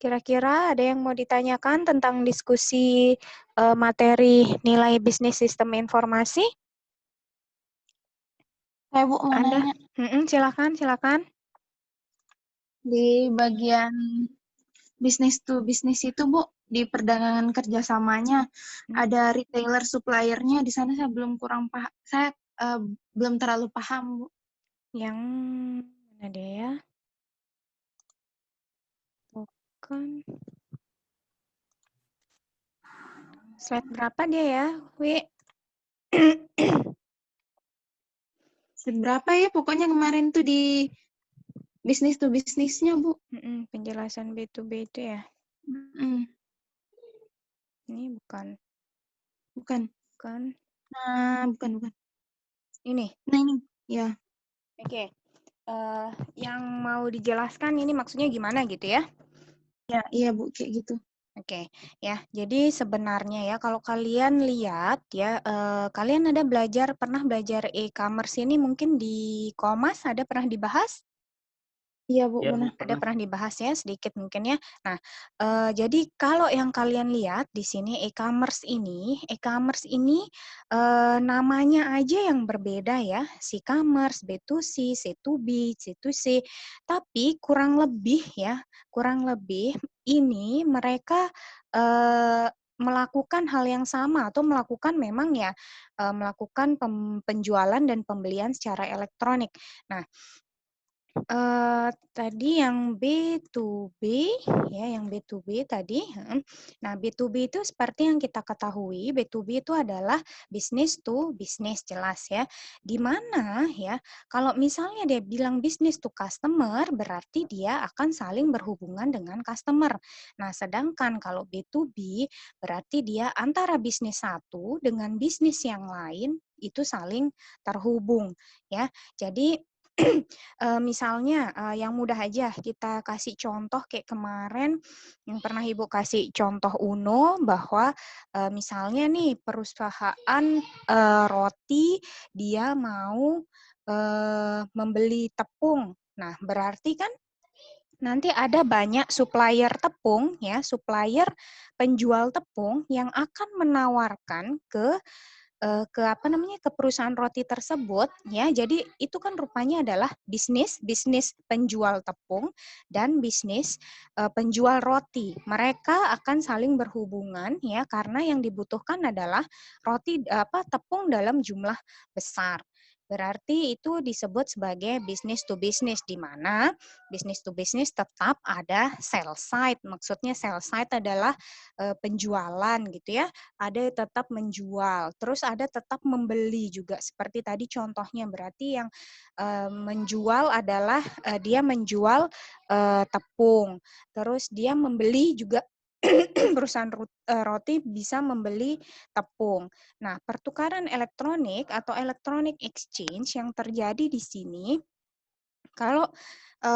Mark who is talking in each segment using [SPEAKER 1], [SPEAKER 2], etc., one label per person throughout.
[SPEAKER 1] Kira-kira ada yang mau ditanyakan tentang diskusi materi nilai bisnis sistem informasi?
[SPEAKER 2] Saya Bu mau
[SPEAKER 1] Anda?
[SPEAKER 2] nanya,
[SPEAKER 1] Silakan.
[SPEAKER 2] di bagian bisnis to bisnis itu Bu, di perdagangan kerjasamanya ada retailer suppliernya. Di sana saya belum terlalu paham Bu.
[SPEAKER 1] Yang mana dia ya? Bukan. Slide berapa dia ya, Wi?
[SPEAKER 2] Seberapa ya pokoknya kemarin tuh di bisnis to bisnisnya Bu.
[SPEAKER 1] Penjelasan B2B itu ya?
[SPEAKER 2] Mm-mm.
[SPEAKER 1] Ini bukan.
[SPEAKER 2] Bukan.
[SPEAKER 1] Bukan.
[SPEAKER 2] Nah, bukan.
[SPEAKER 1] Ini?
[SPEAKER 2] Nah ini, ya.
[SPEAKER 1] Oke. Yang mau dijelaskan ini maksudnya gimana gitu ya?
[SPEAKER 2] Ya, iya Bu, kayak gitu.
[SPEAKER 1] Oke, ya. Jadi sebenarnya ya kalau kalian lihat ya, kalian pernah belajar e-commerce ini mungkin di Komas ada pernah dibahas?
[SPEAKER 2] Iya Bu,
[SPEAKER 1] Ya,
[SPEAKER 2] benar.
[SPEAKER 1] ada pernah dibahas ya sedikit mungkin ya. Nah, jadi kalau yang kalian lihat di sini e-commerce ini namanya aja yang berbeda ya, C-commerce, B2C, C2B, C2C. Tapi kurang lebih ini mereka melakukan hal yang sama atau melakukan memang ya melakukan penjualan dan pembelian secara elektronik. Nah, tadi yang B2B ya, yang B2B tadi. Nah, B2B itu seperti yang kita ketahui, B2B itu adalah business to business, jelas ya. Di mana ya, kalau misalnya dia bilang business to customer, berarti dia akan saling berhubungan dengan customer. Nah, sedangkan kalau B2B berarti dia antara bisnis satu dengan bisnis yang lain itu saling terhubung ya. Jadi misalnya yang mudah aja kita kasih contoh kayak kemarin yang pernah Ibu kasih contoh Uno bahwa misalnya nih perusahaan roti dia mau membeli tepung. Nah, berarti kan nanti ada banyak supplier tepung ya, supplier penjual tepung yang akan menawarkan ke apa namanya ke perusahaan roti tersebut ya. Jadi itu kan rupanya adalah bisnis penjual tepung dan bisnis penjual roti. Mereka akan saling berhubungan ya karena yang dibutuhkan adalah tepung dalam jumlah besar. Berarti itu disebut sebagai business to business, di mana business to business tetap ada sell side. Maksudnya sell side adalah penjualan gitu ya. Ada tetap menjual, terus ada tetap membeli juga. Seperti tadi contohnya, berarti yang menjual adalah dia menjual tepung, terus dia membeli juga perusahaan roti bisa membeli tepung. Nah, pertukaran elektronik atau electronic exchange yang terjadi di sini, kalau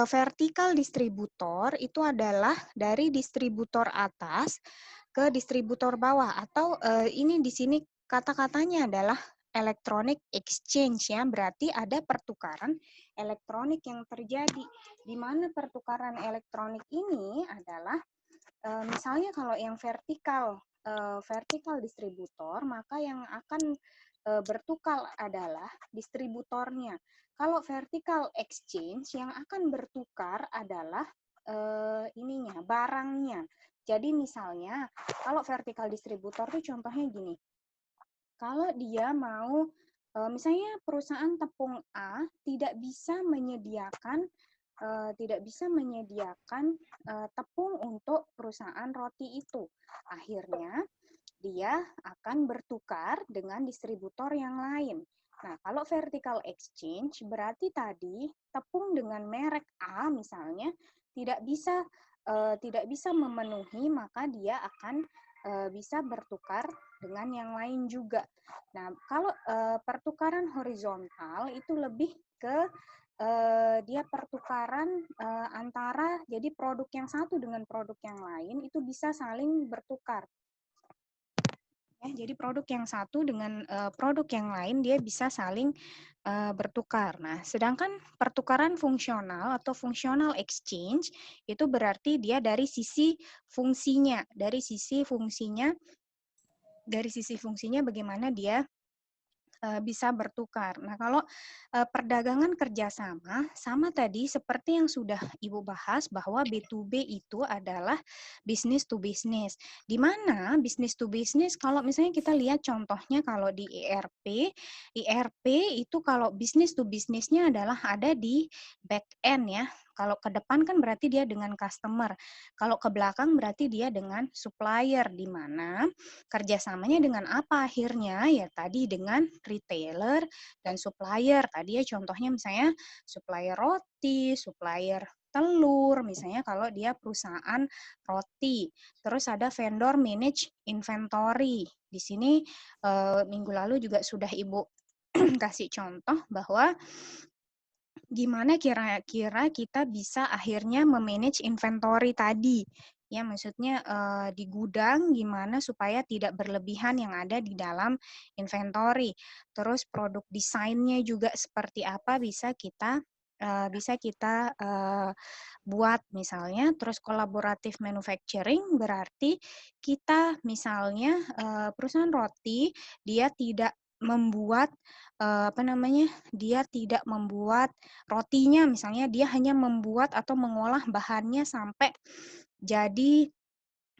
[SPEAKER 1] vertikal distributor itu adalah dari distributor atas ke distributor bawah, atau ini di sini kata-katanya adalah electronic exchange ya, berarti ada pertukaran elektronik yang terjadi. Di mana pertukaran elektronik ini adalah misalnya kalau yang vertikal distributor, maka yang akan bertukar adalah distributornya. Kalau vertical exchange yang akan bertukar adalah barangnya. Jadi misalnya kalau vertical distributor itu contohnya gini. Kalau dia mau misalnya perusahaan tepung A tidak bisa menyediakan tepung untuk perusahaan roti itu. Akhirnya dia akan bertukar dengan distributor yang lain. Nah, kalau vertical exchange berarti tadi tepung dengan merek A misalnya tidak bisa memenuhi, maka dia akan bisa bertukar dengan yang lain juga. Nah, kalau pertukaran horizontal itu lebih ke dia pertukaran antara jadi produk yang satu dengan produk yang lain itu bisa saling bertukar. Jadi produk yang satu dengan produk yang lain dia bisa saling bertukar. Nah, sedangkan pertukaran fungsional atau functional exchange itu berarti dia dari sisi fungsinya, dari sisi fungsinya bagaimana dia bisa bertukar. Nah, kalau perdagangan kerjasama, sama tadi seperti yang sudah Ibu bahas bahwa B2B itu adalah business to business. Di mana business to business, kalau misalnya kita lihat contohnya kalau di ERP itu kalau business to business-nya adalah ada di back end ya. Kalau ke depan kan berarti dia dengan customer. Kalau ke belakang berarti dia dengan supplier, di mana kerjasamanya dengan apa akhirnya? Ya tadi dengan retailer dan supplier. Tadi ya contohnya misalnya supplier roti, supplier telur, misalnya kalau dia perusahaan roti. Terus ada vendor manage inventory. Di sini minggu lalu juga sudah Ibu kasih contoh bahwa gimana kira-kira kita bisa akhirnya memanage inventory tadi. Ya, maksudnya di gudang gimana supaya tidak berlebihan yang ada di dalam inventory. Terus produk desainnya juga seperti apa bisa kita buat misalnya. Terus collaborative manufacturing berarti kita misalnya perusahaan roti dia tidak membuat apa namanya? Dia tidak membuat rotinya misalnya, dia hanya membuat atau mengolah bahannya jadi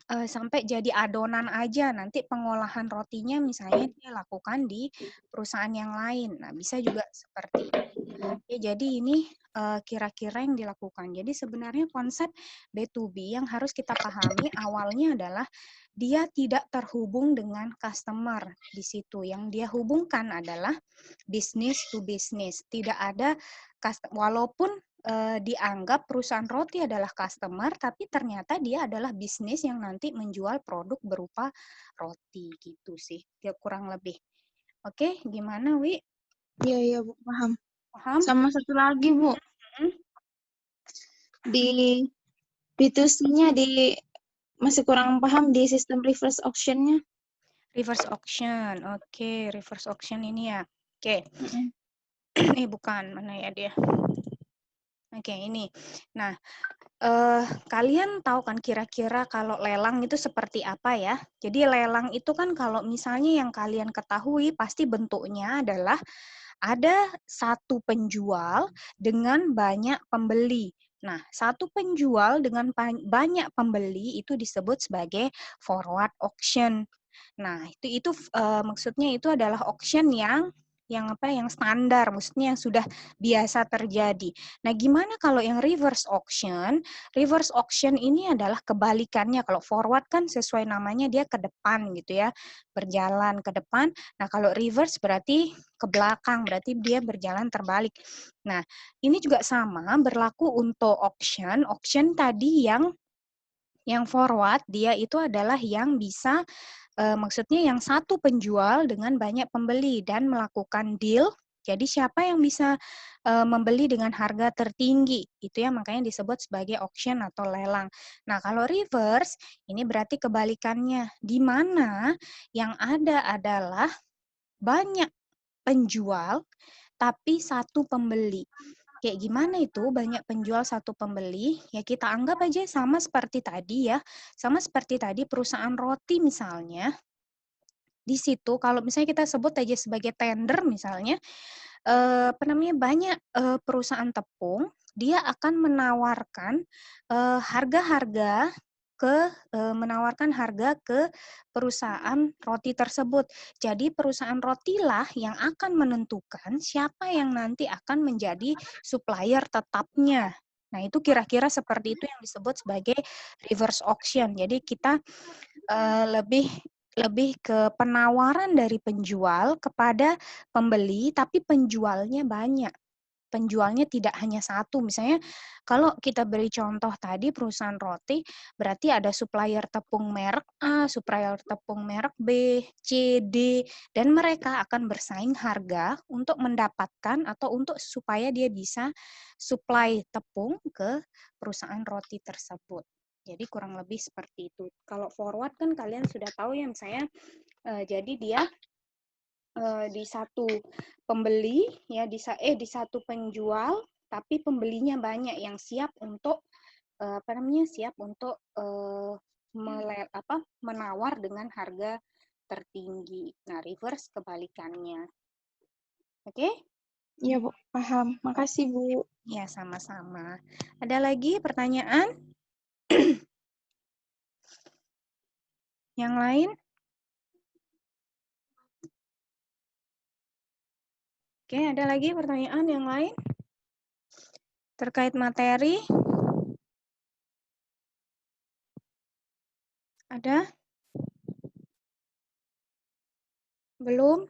[SPEAKER 1] sampai jadi adonan aja, nanti pengolahan rotinya misalnya dia lakukan di perusahaan yang lain. Nah, bisa juga seperti itu. Ya, jadi ini kira-kira yang dilakukan. Jadi sebenarnya konsep B2B yang harus kita pahami awalnya adalah dia tidak terhubung dengan customer di situ. Yang dia hubungkan adalah business to business. Tidak ada walaupun dianggap perusahaan roti adalah customer, tapi ternyata dia adalah bisnis yang nanti menjual produk berupa roti gitu sih, ya kurang lebih. Oke, gimana Wi?
[SPEAKER 2] Iya, iya, Bu, paham.
[SPEAKER 1] Paham?
[SPEAKER 2] Sama satu lagi, Bu,
[SPEAKER 1] Hmm?
[SPEAKER 2] di B2C-nya masih kurang paham di sistem reverse auction-nya.
[SPEAKER 1] Reverse auction, oke, reverse auction ini ya. Oke,
[SPEAKER 2] Mm-mm.
[SPEAKER 1] bukan, mana ya dia? Oke, ini. Nah, kalian tahu kan kira-kira kalau lelang itu seperti apa ya? Jadi lelang itu kan kalau misalnya yang kalian ketahui pasti bentuknya adalah ada satu penjual dengan banyak pembeli. Nah, satu penjual dengan banyak pembeli itu disebut sebagai forward auction. Nah, maksudnya itu adalah auction yang standar, maksudnya yang sudah biasa terjadi. Nah, gimana kalau yang reverse auction? Reverse auction ini adalah kebalikannya. Kalau forward kan sesuai namanya dia ke depan gitu ya, berjalan ke depan. Nah, kalau reverse berarti ke belakang, berarti dia berjalan terbalik. Nah, ini juga sama berlaku untuk auction. Auction tadi yang forward dia itu adalah yang bisa maksudnya yang satu penjual dengan banyak pembeli dan melakukan deal. Jadi siapa yang bisa membeli dengan harga tertinggi, itu ya makanya disebut sebagai auction atau lelang. Nah, kalau reverse ini berarti kebalikannya, di mana yang ada adalah banyak penjual tapi satu pembeli. Kayak gimana itu banyak penjual satu pembeli? Ya kita anggap aja sama seperti tadi ya. Sama seperti tadi perusahaan roti misalnya. Di situ kalau misalnya kita sebut aja sebagai tender misalnya, apa namanya, banyak, perusahaan tepung, dia akan harga-harga menawarkan harga ke perusahaan roti tersebut. Jadi perusahaan rotilah yang akan menentukan siapa yang nanti akan menjadi supplier tetapnya. Nah, itu kira-kira seperti itu yang disebut sebagai reverse auction. Jadi kita lebih lebih ke penawaran dari penjual kepada pembeli, tapi penjualnya banyak. Penjualnya tidak hanya satu. Misalnya kalau kita beri contoh tadi perusahaan roti, berarti ada supplier tepung merek A, supplier tepung merek B, C, D, dan mereka akan bersaing harga untuk mendapatkan atau untuk supaya dia bisa supply tepung ke perusahaan roti tersebut. Jadi kurang lebih seperti itu. Kalau forward kan kalian sudah tahu ya, misalnya jadi dia di satu pembeli ya di satu penjual, tapi pembelinya banyak yang siap untuk siap untuk menawar dengan harga tertinggi. Nah, reverse kebalikannya. Oke?
[SPEAKER 2] Iya, Bu. Paham. Makasih, Bu.
[SPEAKER 1] Ya, sama-sama. Ada lagi pertanyaan? Yang lain? Oke, ada lagi pertanyaan yang lain? Terkait materi? Ada? Belum?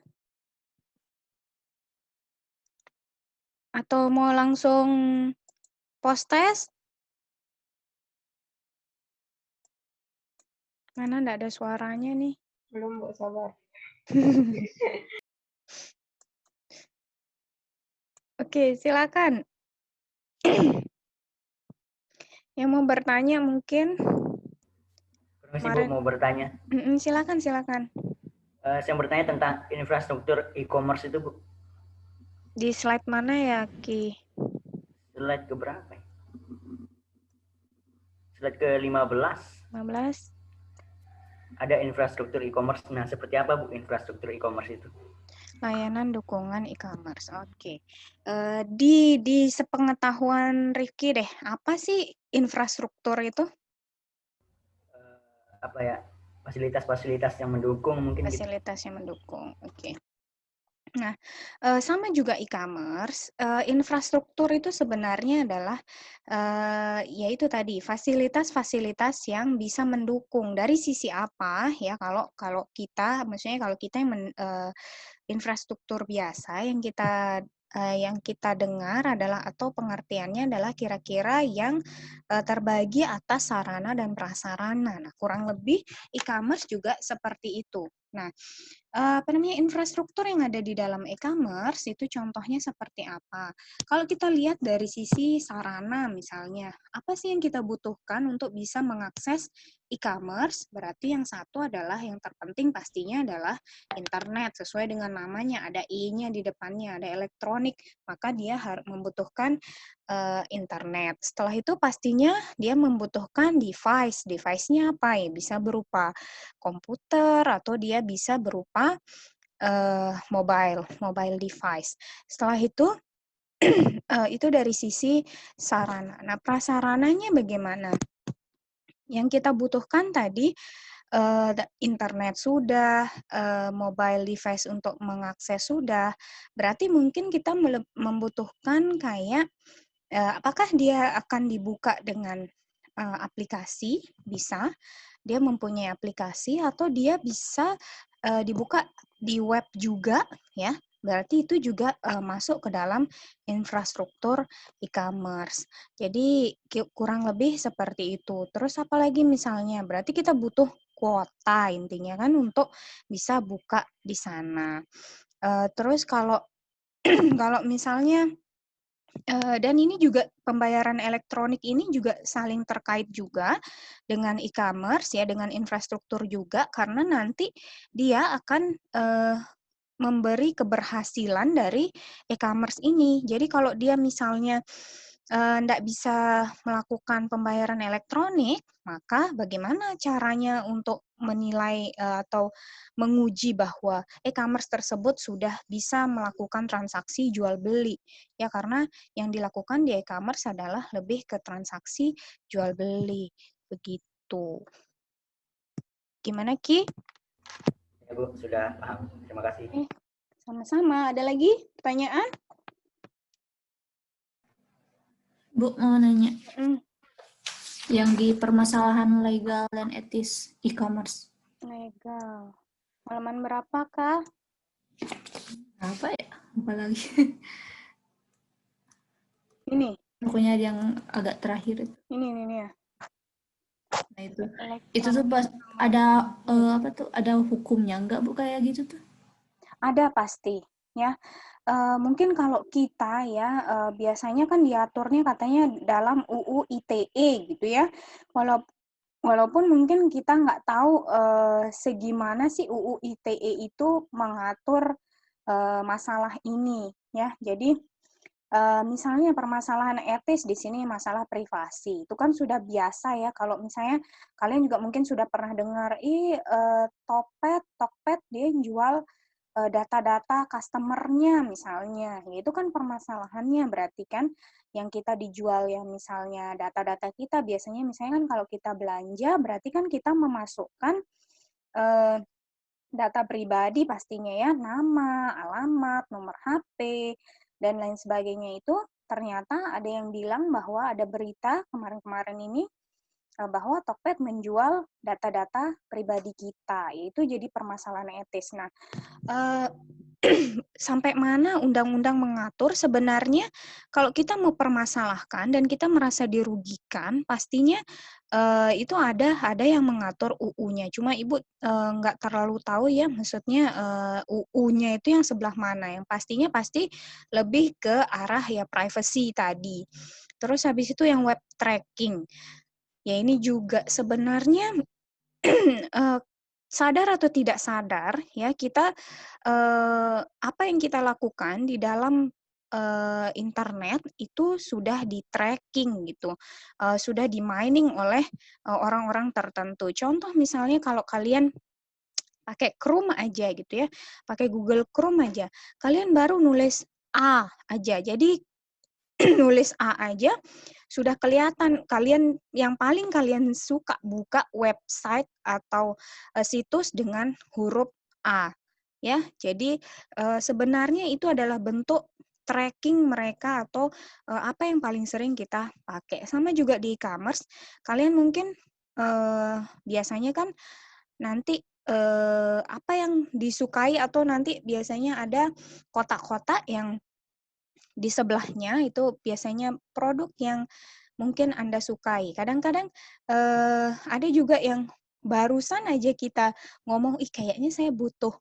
[SPEAKER 1] Atau mau langsung post test? Mana enggak ada suaranya nih?
[SPEAKER 2] Belum, Bu. Sabar.
[SPEAKER 1] Oke, silakan. Yang mau bertanya mungkin
[SPEAKER 3] Permisi Bu, mau bertanya.
[SPEAKER 1] Silakan.
[SPEAKER 3] Saya bertanya tentang infrastruktur e-commerce itu Bu.
[SPEAKER 1] Di slide mana ya, Ki?
[SPEAKER 3] Slide ke berapa ya? Slide ke-15.
[SPEAKER 1] 15.
[SPEAKER 3] Ada infrastruktur e-commerce. Nah, seperti apa Bu infrastruktur e-commerce itu?
[SPEAKER 1] Layanan dukungan e-commerce. Oke. Di sepengetahuan Rifki deh, apa sih infrastruktur itu?
[SPEAKER 3] Apa ya? Fasilitas-fasilitas yang mendukung mungkin gitu.
[SPEAKER 1] Fasilitas yang mendukung. Oke. Nah, sama juga e-commerce, infrastruktur itu sebenarnya adalah, yaitu tadi fasilitas-fasilitas yang bisa mendukung dari sisi apa ya, kalau kita maksudnya kalau kita yang infrastruktur biasa yang kita dengar adalah atau pengertiannya adalah kira-kira yang terbagi atas sarana dan prasarana. Nah, kurang lebih e-commerce juga seperti itu. Nah, infrastruktur yang ada di dalam e-commerce itu contohnya seperti apa? Kalau kita lihat dari sisi sarana misalnya, apa sih yang kita butuhkan untuk bisa mengakses e-commerce? Berarti yang satu adalah yang terpenting pastinya adalah internet, sesuai dengan namanya, ada i-nya di depannya, ada elektronik, maka dia harus membutuhkan internet. Setelah itu pastinya dia membutuhkan device. Device-nya apa ya? Bisa berupa komputer atau dia bisa berupa mobile device. Setelah itu dari sisi sarana. Nah, prasarananya bagaimana? Yang kita butuhkan tadi internet sudah, mobile device untuk mengakses sudah. Berarti mungkin kita membutuhkan kayak apakah dia akan dibuka dengan aplikasi? Bisa. Dia mempunyai aplikasi atau dia bisa dibuka di web juga ya. Berarti itu juga masuk ke dalam infrastruktur e-commerce. Jadi kurang lebih seperti itu. Terus apalagi misalnya, berarti kita butuh kuota intinya kan untuk bisa buka di sana. Terus kalau kalau misalnya dan ini juga pembayaran elektronik ini juga saling terkait juga dengan e-commerce ya, dengan infrastruktur juga karena nanti dia akan memberi keberhasilan dari e-commerce ini. Jadi kalau dia misalnya nggak bisa melakukan pembayaran elektronik, maka bagaimana caranya untuk menilai atau menguji bahwa e-commerce tersebut sudah bisa melakukan transaksi jual beli? Ya karena yang dilakukan di e-commerce adalah lebih ke transaksi jual beli. Begitu. Gimana, Ki?
[SPEAKER 3] Ya Bu, sudah paham. Terima kasih.
[SPEAKER 1] Sama-sama. Ada lagi pertanyaan?
[SPEAKER 4] Bu, mau nanya. Yang di permasalahan legal dan etis e-commerce.
[SPEAKER 1] Legal. Halaman berapa, Kak?
[SPEAKER 4] Apa ya? Apa lagi?
[SPEAKER 1] Ini.
[SPEAKER 4] Pokoknya yang agak terakhir itu.
[SPEAKER 1] Ini ya.
[SPEAKER 4] Nah itu tuh pas ada apa tuh? Ada hukumnya enggak Bu kayak gitu tuh?
[SPEAKER 1] Ada pasti ya. Mungkin kalau kita ya biasanya kan diaturnya katanya dalam UU ITE gitu ya. walaupun mungkin kita nggak tahu segimana sih UU ITE itu mengatur masalah ini, ya. Jadi misalnya permasalahan etis di sini masalah privasi, itu kan sudah biasa ya. Kalau misalnya kalian juga mungkin sudah pernah dengar, Tokped dia jual data-data customer-nya misalnya, ya itu kan permasalahannya berarti kan yang kita dijual yang misalnya data-data kita biasanya misalnya kan kalau kita belanja berarti kan kita memasukkan eh, data pribadi pastinya ya, nama, alamat, nomor HP, dan lain sebagainya itu ternyata ada yang bilang bahwa ada berita kemarin-kemarin ini bahwa Tokped menjual data-data pribadi kita, yaitu jadi permasalahan etis. Nah, sampai mana undang-undang mengatur sebenarnya kalau kita mau permasalahkan dan kita merasa dirugikan, pastinya itu ada yang mengatur UU-nya. Cuma Ibu nggak terlalu tahu ya, maksudnya UU-nya itu yang sebelah mana. Yang pastinya pasti lebih ke arah ya privacy tadi. Terus habis itu yang web tracking. Ya ini juga sebenarnya sadar atau tidak sadar ya kita apa yang kita lakukan di dalam internet itu sudah di tracking gitu, sudah di mining oleh orang-orang tertentu. Contoh misalnya kalau kalian pakai Chrome aja gitu ya, pakai Google Chrome aja, kalian baru nulis A aja, jadi nulis A aja sudah kelihatan kalian yang paling kalian suka buka website atau situs dengan huruf A ya. Jadi sebenarnya itu adalah bentuk tracking mereka atau apa yang paling sering kita pakai. Sama juga di e-commerce, kalian mungkin biasanya kan nanti apa yang disukai atau nanti biasanya ada kotak-kotak yang di sebelahnya itu biasanya produk yang mungkin Anda sukai. Kadang-kadang ada juga yang barusan aja kita ngomong, ih kayaknya saya butuh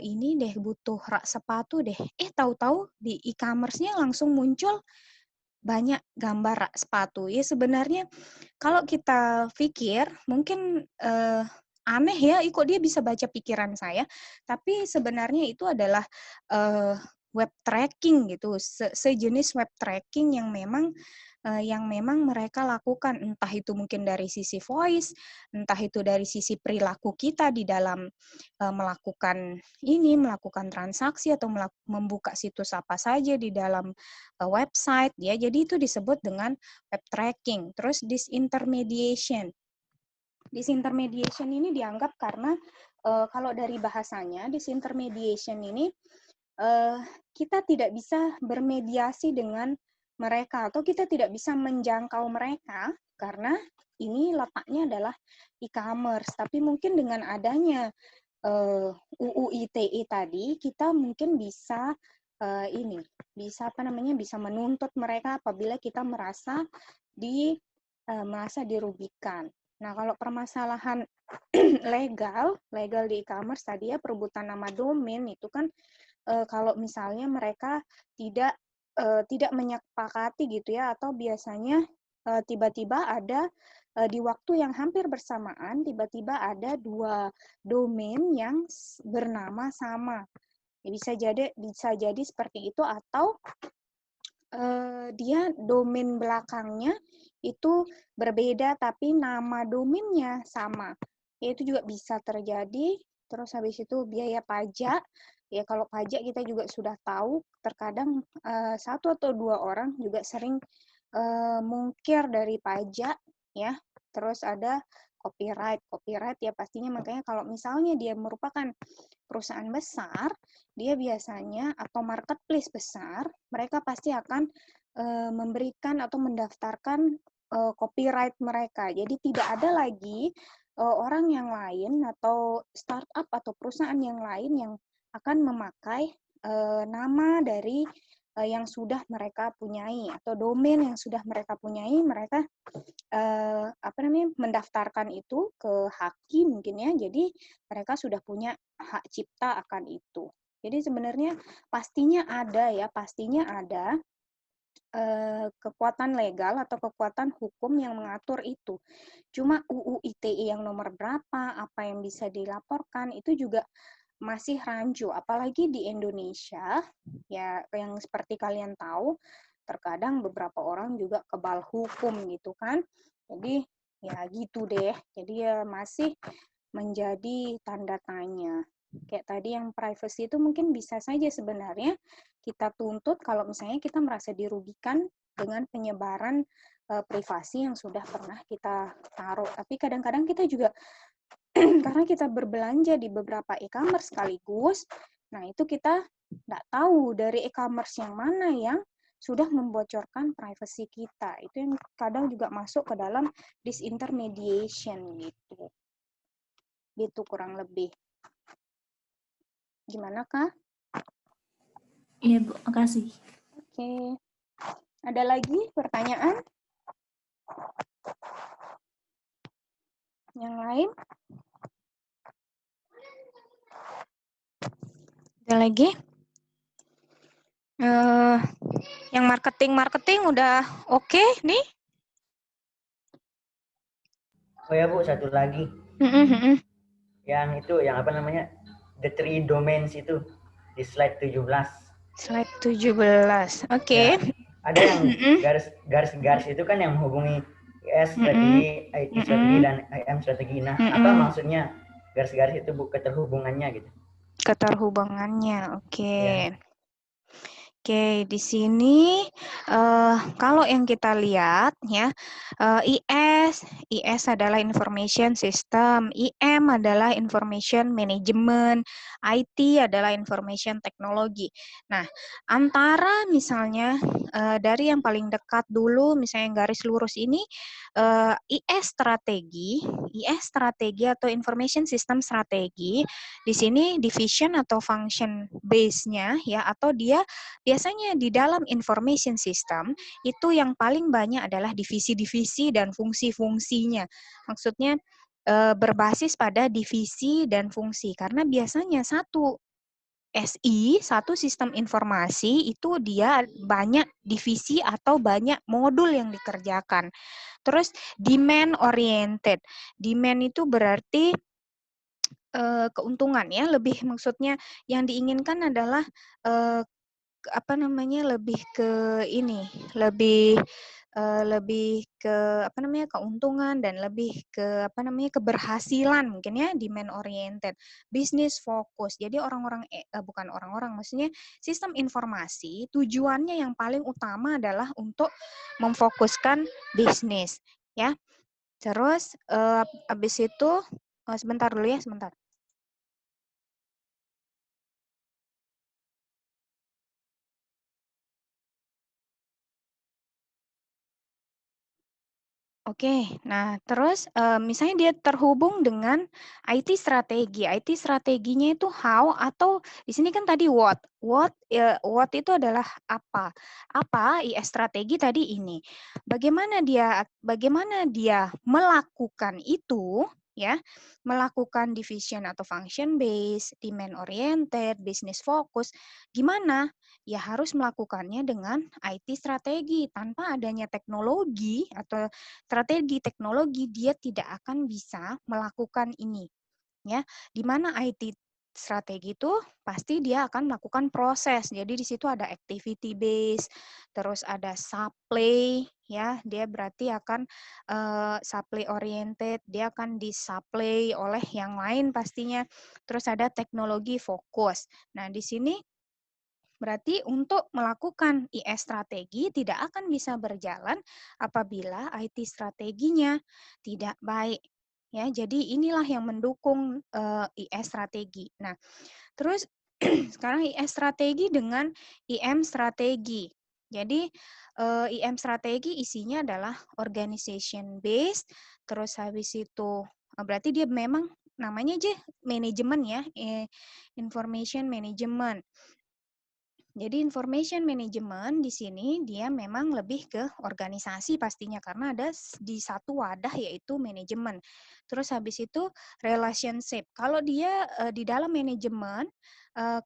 [SPEAKER 1] ini deh, butuh rak sepatu deh. Tahu-tahu di e-commerce-nya langsung muncul banyak gambar rak sepatu. Ya sebenarnya kalau kita pikir mungkin aneh ya, kok dia bisa baca pikiran saya. Tapi sebenarnya itu adalah web tracking gitu, sejenis web tracking yang memang mereka lakukan, entah itu mungkin dari sisi voice, entah itu dari sisi perilaku kita di dalam melakukan transaksi atau membuka situs apa saja di dalam website ya. Jadi itu disebut dengan web tracking. Terus disintermediation. Disintermediation ini dianggap karena kalau dari bahasanya disintermediation ini kita tidak bisa bermediasi dengan mereka atau kita tidak bisa menjangkau mereka karena ini letaknya adalah e-commerce. Tapi mungkin dengan adanya UU ITE tadi kita mungkin bisa bisa menuntut mereka apabila kita merasa dirugikan. Nah, kalau permasalahan legal di e-commerce tadi ya perebutan nama domain itu kan kalau misalnya mereka tidak menyepakati gitu ya atau biasanya tiba-tiba ada di waktu yang hampir bersamaan tiba-tiba ada dua domain yang bernama sama. Ya, bisa jadi seperti itu atau dia domain belakangnya itu berbeda tapi nama domainnya sama. Ya, itu juga bisa terjadi. Terus habis itu biaya pajak. Ya kalau pajak kita juga sudah tahu terkadang satu atau dua orang juga sering mungkir dari pajak ya. Terus ada copyright ya pastinya makanya kalau misalnya dia merupakan perusahaan besar, dia biasanya atau marketplace besar, mereka pasti akan memberikan atau mendaftarkan copyright mereka. Jadi tidak ada lagi orang yang lain atau startup atau perusahaan yang lain yang akan memakai nama dari yang sudah mereka punyai atau domain yang sudah mereka punyai, mereka mendaftarkan itu ke Haki mungkin ya. Jadi mereka sudah punya hak cipta akan itu. Jadi sebenarnya pastinya ada kekuatan legal atau kekuatan hukum yang mengatur itu. Cuma UU ITE yang nomor berapa, apa yang bisa dilaporkan, itu juga masih rancu. Apalagi di Indonesia, ya yang seperti kalian tahu, terkadang beberapa orang juga kebal hukum gitu kan. Jadi ya gitu deh. Jadi ya masih menjadi tanda tanya. Kayak tadi yang privacy itu mungkin bisa saja sebenarnya kita tuntut kalau misalnya kita merasa dirugikan dengan penyebaran privasi yang sudah pernah kita taruh. Tapi kadang-kadang kita juga karena kita berbelanja di beberapa e-commerce sekaligus, nah itu kita nggak tahu dari e-commerce yang mana yang sudah membocorkan privasi kita. Itu yang kadang juga masuk ke dalam disintermediation gitu. Gitu kurang lebih. Gimana, Kak?
[SPEAKER 4] Iya, Bu. Makasih.
[SPEAKER 1] Oke. Ada lagi pertanyaan? Yang lain? Ada lagi? Yang marketing udah oke nih?
[SPEAKER 3] Oh ya Bu, satu lagi. Yang itu, yang apa namanya? The three domains itu di slide 17.
[SPEAKER 1] Slide 17. Oke.
[SPEAKER 3] Ya, ada yang garis-garis itu kan yang menghubungi IS strategi, IT strategi, dan IM strategi. Nah, apa maksudnya garis-garis itu Bu, keterhubungannya gitu?
[SPEAKER 1] Keterhubungannya, oke.
[SPEAKER 3] Ya.
[SPEAKER 1] Oke, di sini kalau yang kita lihat ya, IS adalah Information System, IM adalah Information Management, IT adalah Information Technology. Nah, antara misalnya dari yang paling dekat dulu, misalnya garis lurus ini, IS strategi atau Information System strategi, di sini division atau function base-nya ya, atau dia biasanya di dalam information system itu yang paling banyak adalah divisi-divisi dan fungsi-fungsinya. Maksudnya berbasis pada divisi dan fungsi karena biasanya satu SI, satu sistem informasi itu dia banyak divisi atau banyak modul yang dikerjakan. Terus demand oriented. Demand itu berarti keuntungan ya, lebih maksudnya yang diinginkan adalah lebih ke ini, lebih ke keuntungan dan lebih ke keberhasilan mungkin ya, demand oriented, business focus. Jadi bukan orang-orang, maksudnya sistem informasi tujuannya yang paling utama adalah untuk memfokuskan bisnis ya. Terus habis itu sebentar dulu ya, sebentar. Oke, nah terus misalnya dia terhubung dengan IT strategi. IT strateginya itu how, atau di sini kan tadi what. What itu adalah apa? Apa IS strategi tadi ini. Bagaimana dia melakukan itu ya? Melakukan division atau function based, demand oriented, business focus. Gimana? Ya harus melakukannya dengan IT strategi. Tanpa adanya teknologi atau strategi teknologi, dia tidak akan bisa melakukan ini ya. Di mana IT strategi itu pasti dia akan melakukan proses. Jadi di situ ada activity base, terus ada supply ya, dia berarti akan supply oriented, dia akan disupply oleh yang lain pastinya. Terus ada teknologi fokus. Nah, di sini berarti untuk melakukan IS strategi tidak akan bisa berjalan apabila IT strateginya tidak baik. Ya, jadi inilah yang mendukung IS strategi. Nah, terus sekarang IS strategi dengan IM strategi. Jadi IM strategi isinya adalah organization based, terus habis itu berarti dia memang namanya aja manajemen ya, information management. Jadi information management di sini dia memang lebih ke organisasi pastinya karena ada di satu wadah yaitu manajemen. Terus habis itu relationship. Kalau dia di dalam manajemen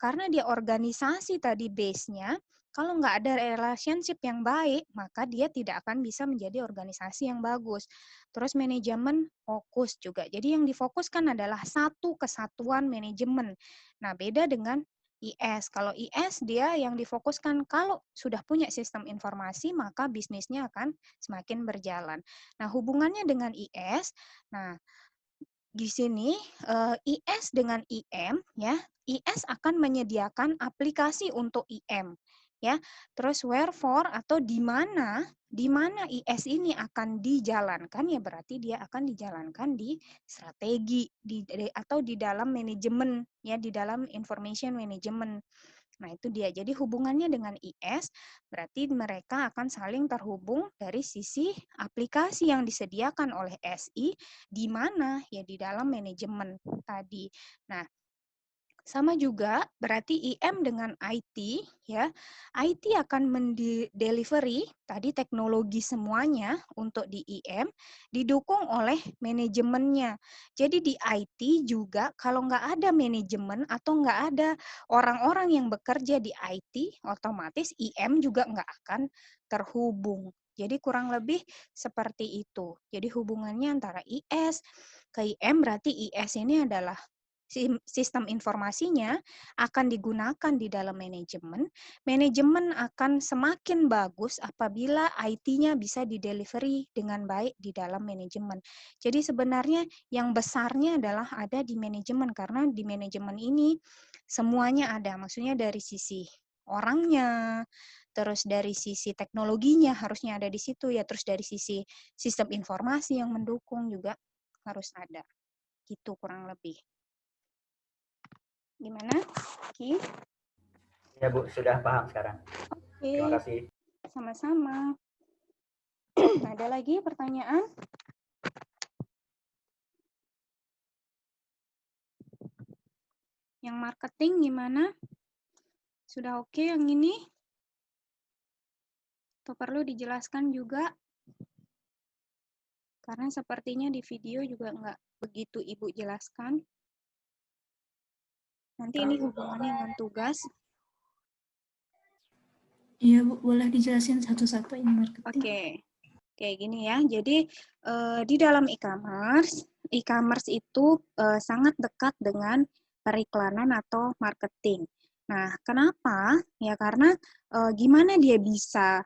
[SPEAKER 1] karena dia organisasi tadi base-nya, Kalau nggak ada relationship yang baik, maka dia tidak akan bisa menjadi organisasi yang bagus. Terus manajemen fokus juga. Jadi yang difokuskan adalah satu kesatuan manajemen. Nah, beda dengan IS. Kalau IS dia yang difokuskan kalau sudah punya sistem informasi, maka bisnisnya akan semakin berjalan. Nah, hubungannya dengan IS, nah di sini IS dengan IM ya, IS akan menyediakan aplikasi untuk IM ya. Terus wherefore atau di mana IS ini akan dijalankan ya berarti dia akan dijalankan di strategi atau di dalam manajemen ya, di dalam information management. Nah, itu dia. Jadi hubungannya dengan IS berarti mereka akan saling terhubung dari sisi aplikasi yang disediakan oleh SI di mana ya di dalam manajemen tadi. Nah, sama juga berarti IM dengan IT ya. IT akan mendelivery tadi teknologi semuanya untuk di IM didukung oleh manajemennya. Jadi di IT juga kalau nggak ada manajemen atau nggak ada orang-orang yang bekerja di IT, otomatis IM juga nggak akan terhubung. Jadi kurang lebih seperti itu. Jadi hubungannya antara IS ke IM berarti IS ini adalah sistem informasinya akan digunakan di dalam manajemen. Manajemen akan semakin bagus apabila IT-nya bisa didelivery dengan baik di dalam manajemen. Jadi sebenarnya yang besarnya adalah ada di manajemen karena di manajemen ini semuanya ada. Maksudnya dari sisi orangnya, terus dari sisi teknologinya harusnya ada di situ ya, terus dari sisi sistem informasi yang mendukung juga harus ada. Gitu kurang lebih. Gimana, Ki?
[SPEAKER 3] Ya Bu, sudah paham sekarang. Terima
[SPEAKER 1] Oke,
[SPEAKER 3] kasih.
[SPEAKER 1] sama-sama. Ada lagi pertanyaan? Yang marketing gimana? Sudah oke yang ini? Atau perlu dijelaskan juga? Karena sepertinya di video juga nggak begitu Ibu jelaskan. Nanti ini hubungannya dengan tugas.
[SPEAKER 4] Iya, Bu, boleh dijelasin satu-satu yang marketing?
[SPEAKER 1] Oke, kayak gini ya. Jadi di dalam e-commerce itu sangat dekat dengan periklanan atau marketing. Nah, kenapa? Ya karena gimana dia bisa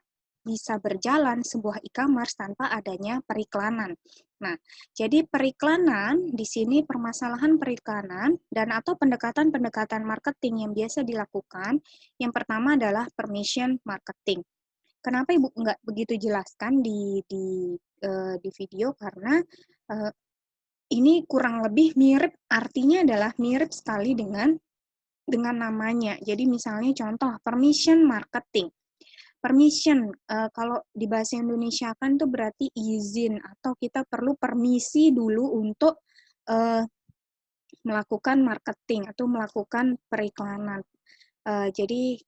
[SPEAKER 1] berjalan sebuah e-commerce tanpa adanya periklanan. Nah, jadi periklanan di sini permasalahan periklanan dan atau pendekatan-pendekatan marketing yang biasa dilakukan. Yang pertama adalah permission marketing. Kenapa Ibu nggak begitu jelaskan di video? Karena ini kurang lebih mirip, artinya adalah mirip sekali dengan namanya. Jadi misalnya contoh permission marketing. Permission, kalau di bahasa Indonesia kan itu berarti izin atau kita perlu permisi dulu untuk melakukan marketing atau melakukan periklanan. Jadi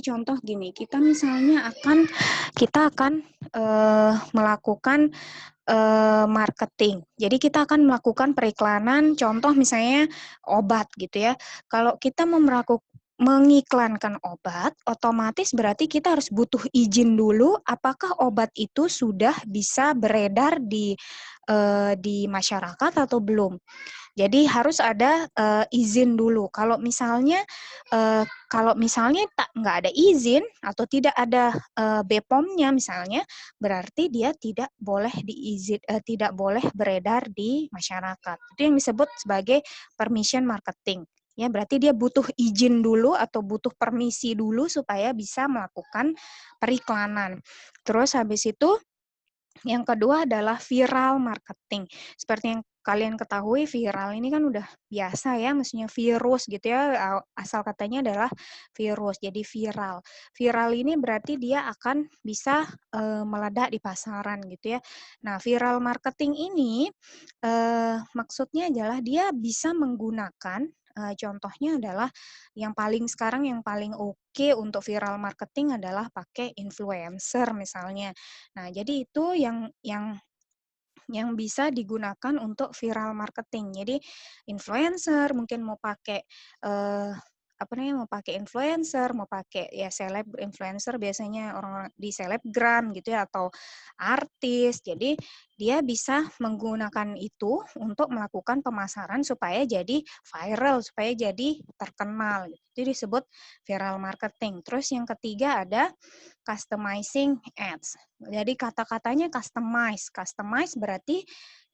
[SPEAKER 1] contoh gini, kita misalnya kita akan melakukan marketing. Jadi kita akan melakukan periklanan, contoh misalnya obat gitu ya. Kalau kita mengiklankan obat, otomatis berarti kita harus butuh izin dulu apakah obat itu sudah bisa beredar di masyarakat atau belum. Jadi harus ada izin dulu. Kalau misalnya nggak ada izin atau tidak ada BPOM-nya misalnya, berarti dia tidak boleh beredar di masyarakat. Itu yang disebut sebagai permission marketing. Ya, berarti dia butuh izin dulu atau butuh permisi dulu supaya bisa melakukan periklanan. Terus habis itu yang kedua adalah viral marketing. Seperti yang kalian ketahui, viral ini kan udah biasa ya, maksudnya virus gitu ya, asal katanya adalah virus, jadi viral. Viral ini berarti dia akan bisa meledak di pasaran gitu ya. Nah, viral marketing ini maksudnya adalah dia bisa menggunakan, contohnya adalah yang paling oke untuk viral marketing adalah pakai influencer misalnya. Nah, jadi itu yang bisa digunakan untuk viral marketing. Jadi influencer mungkin mau pakai mau pakai influencer, mau pakai ya seleb influencer biasanya orang di selebgram gitu ya atau artis. Jadi dia bisa menggunakan itu untuk melakukan pemasaran supaya jadi viral, supaya jadi terkenal. Itu disebut viral marketing. Terus yang ketiga ada customizing ads. Jadi kata-katanya customize. Customize berarti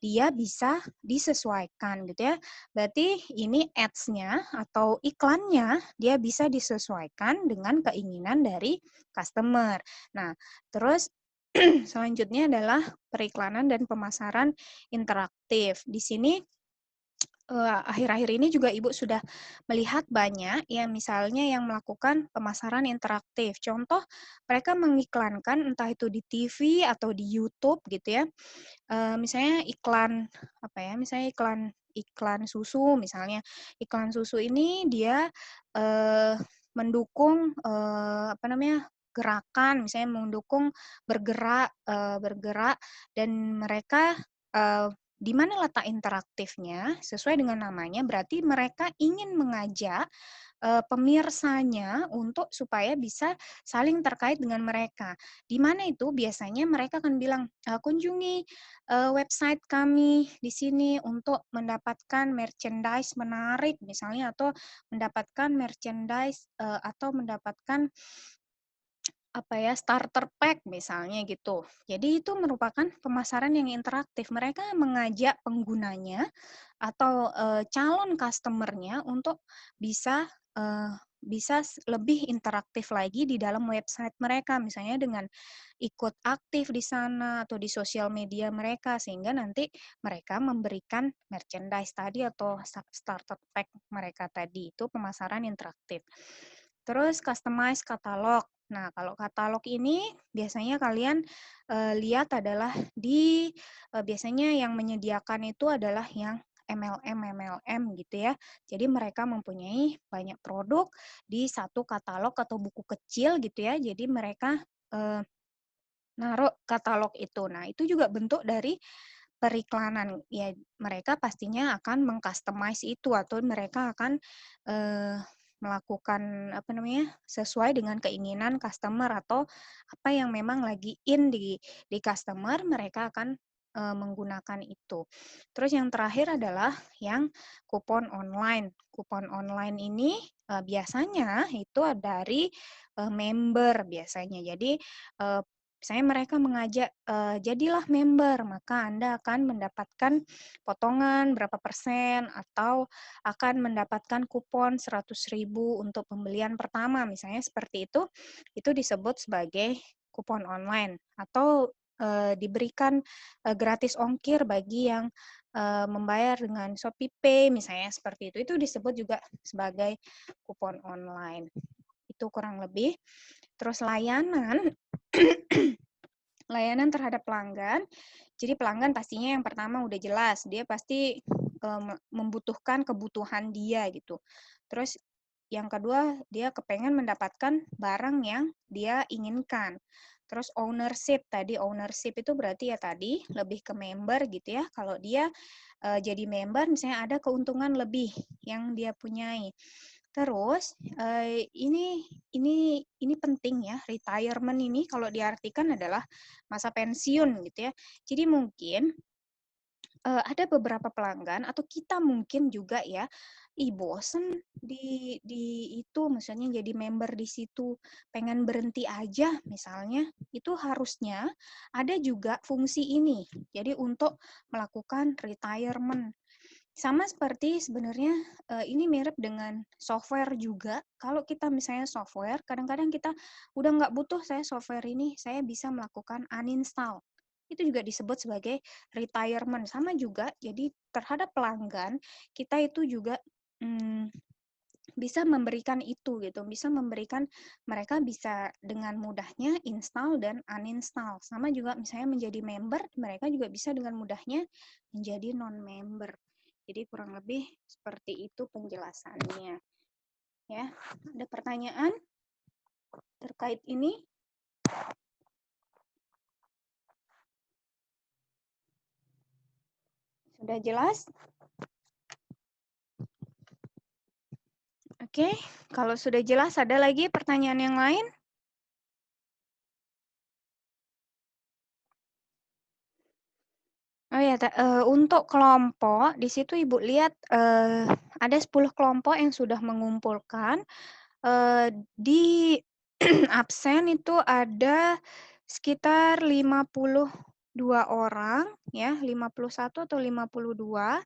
[SPEAKER 1] dia bisa disesuaikan gitu ya. Berarti ini ads-nya atau iklannya dia bisa disesuaikan dengan keinginan dari customer. Nah, terus selanjutnya adalah periklanan dan pemasaran interaktif. Di sini akhir-akhir ini juga Ibu sudah melihat banyak ya misalnya yang melakukan pemasaran interaktif. Contoh mereka mengiklankan entah itu di TV atau di YouTube gitu ya. Misalnya iklan apa ya? Misalnya iklan susu misalnya. Iklan susu ini dia mendukung gerakan misalnya mendukung bergerak dan mereka di mana letak interaktifnya sesuai dengan namanya berarti mereka ingin mengajak pemirsanya untuk supaya bisa saling terkait dengan mereka. Di mana itu biasanya mereka akan bilang kunjungi website kami di sini untuk mendapatkan merchandise menarik misalnya atau mendapatkan merchandise atau mendapatkan starter pack misalnya gitu. Jadi itu merupakan pemasaran yang interaktif. Mereka mengajak penggunanya atau calon customer-nya untuk bisa lebih interaktif lagi di dalam website mereka, misalnya dengan ikut aktif di sana atau di sosial media mereka, sehingga nanti mereka memberikan merchandise tadi atau starter pack mereka tadi, itu pemasaran interaktif. Terus customize katalog. Nah, kalau katalog ini biasanya kalian lihat adalah biasanya yang menyediakan itu adalah yang MLM gitu ya. Jadi mereka mempunyai banyak produk di satu katalog atau buku kecil gitu ya. Jadi mereka naruh katalog itu. Nah, itu juga bentuk dari periklanan. Ya, mereka pastinya akan mengcustomize itu atau mereka akan melakukan sesuai dengan keinginan customer atau apa yang memang lagi in di customer, mereka akan menggunakan itu. Terus yang terakhir adalah yang kupon online. Kupon online ini biasanya itu dari member biasanya. Jadi misalnya mereka mengajak jadilah member, maka Anda akan mendapatkan potongan berapa persen atau akan mendapatkan kupon 100.000 untuk pembelian pertama, misalnya seperti itu disebut sebagai kupon online atau diberikan gratis ongkir bagi yang membayar dengan ShopeePay misalnya seperti itu disebut juga sebagai kupon online. Itu kurang lebih. Terus layanan layanan terhadap pelanggan. Jadi pelanggan pastinya yang pertama udah jelas, dia pasti membutuhkan kebutuhan dia gitu. Terus yang kedua, dia kepengen mendapatkan barang yang dia inginkan. Terus ownership itu berarti ya tadi lebih ke member gitu ya. Kalau dia jadi member misalnya ada keuntungan lebih yang dia punyai. Terus ini penting ya, retirement ini kalau diartikan adalah masa pensiun gitu ya. Jadi mungkin ada beberapa pelanggan atau kita mungkin juga ya, bosen di itu misalnya jadi member di situ, pengen berhenti aja misalnya, itu harusnya ada juga fungsi ini. Jadi untuk melakukan retirement. Sama seperti sebenarnya ini mirip dengan software juga. Kalau kita misalnya software, kadang-kadang kita udah nggak butuh saya software ini, saya bisa melakukan uninstall. Itu juga disebut sebagai retirement. Sama juga, jadi terhadap pelanggan, kita itu juga bisa memberikan itu gitu, bisa memberikan mereka bisa dengan mudahnya install dan uninstall. Sama juga misalnya menjadi member, mereka juga bisa dengan mudahnya menjadi non-member. Jadi kurang lebih seperti itu penjelasannya. Ya, ada pertanyaan terkait ini? Sudah jelas? Oke, kalau sudah jelas, ada lagi pertanyaan yang lain? Oh ya, untuk kelompok, di situ Ibu lihat ada 10 kelompok yang sudah mengumpulkan. Di absen itu ada sekitar 52 orang, ya, 51 atau 52.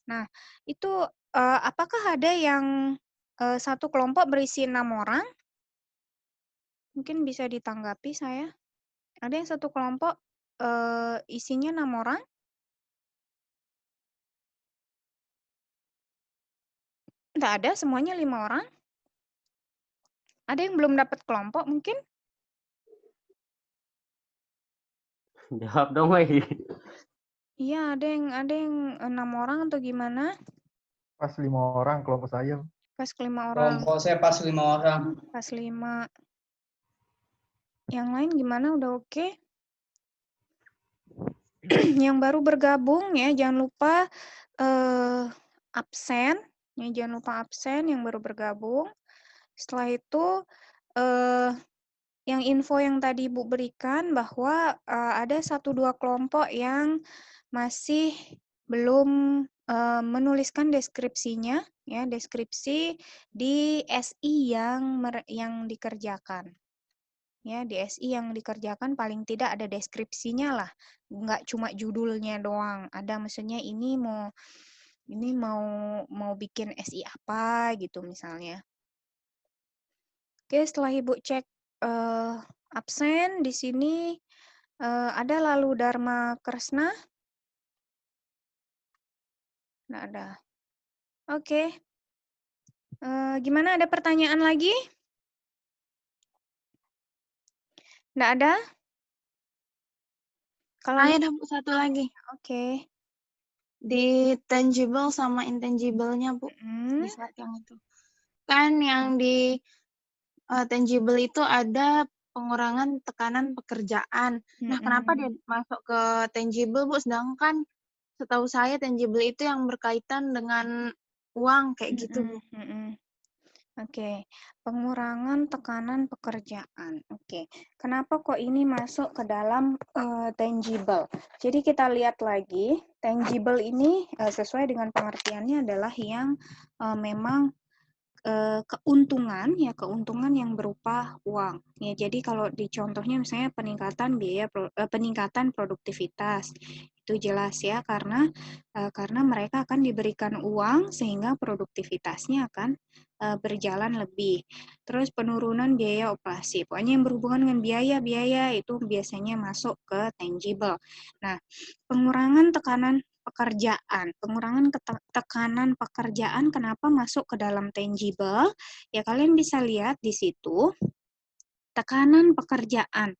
[SPEAKER 1] Nah, itu apakah ada yang satu kelompok berisi 6 orang? Mungkin bisa ditanggapi saya. Ada yang satu kelompok isinya 6 orang? Nggak ada, semuanya 5 orang. Ada yang belum dapat kelompok mungkin?
[SPEAKER 5] Jawab dong, woi.
[SPEAKER 1] Iya, ada yang 6 orang atau gimana?
[SPEAKER 6] Pas 5 orang kelompok saya.
[SPEAKER 1] Pas 5 orang.
[SPEAKER 7] Kelompok saya pas 5 orang.
[SPEAKER 1] Pas 5. Yang lain gimana? Udah oke? Yang baru bergabung ya, jangan lupa absen. Ya, jangan lupa absen yang baru bergabung. Setelah itu yang info yang tadi Ibu berikan bahwa ada 1-2 kelompok yang masih belum menuliskan deskripsinya, ya, deskripsi di SI yang dikerjakan. Ya, di SI yang dikerjakan paling tidak ada deskripsinya lah, nggak cuma judulnya doang. Ada maksudnya ini mau bikin SI apa gitu misalnya. Oke, setelah Ibu cek absen di sini ada Lalu Dharma Kresna? Nggak ada. Oke. Gimana, ada pertanyaan lagi? Nggak ada? Kalau
[SPEAKER 2] Saya ada Bu, satu lagi.
[SPEAKER 1] oke.
[SPEAKER 2] Di tangible sama intangible-nya, Bu. Di slide yang itu. Kan yang di tangible itu ada pengurangan tekanan pekerjaan. Nah, kenapa dia masuk ke tangible, Bu? Sedangkan setahu saya tangible itu yang berkaitan dengan uang kayak gitu, Bu.
[SPEAKER 1] Oke, pengurangan tekanan pekerjaan. Oke, kenapa kok ini masuk ke dalam tangible? Jadi kita lihat lagi, tangible ini sesuai dengan pengertiannya adalah yang memang keuntungan yang berupa uang. Ya, jadi kalau di contohnya misalnya peningkatan produktivitas. Itu jelas ya, karena mereka akan diberikan uang sehingga produktivitasnya akan berjalan lebih. Terus penurunan biaya operasi. Pokoknya yang berhubungan dengan biaya itu biasanya masuk ke tangible. Nah, pengurangan tekanan pekerjaan kenapa masuk ke dalam tangible? Ya, kalian bisa lihat di situ tekanan pekerjaan.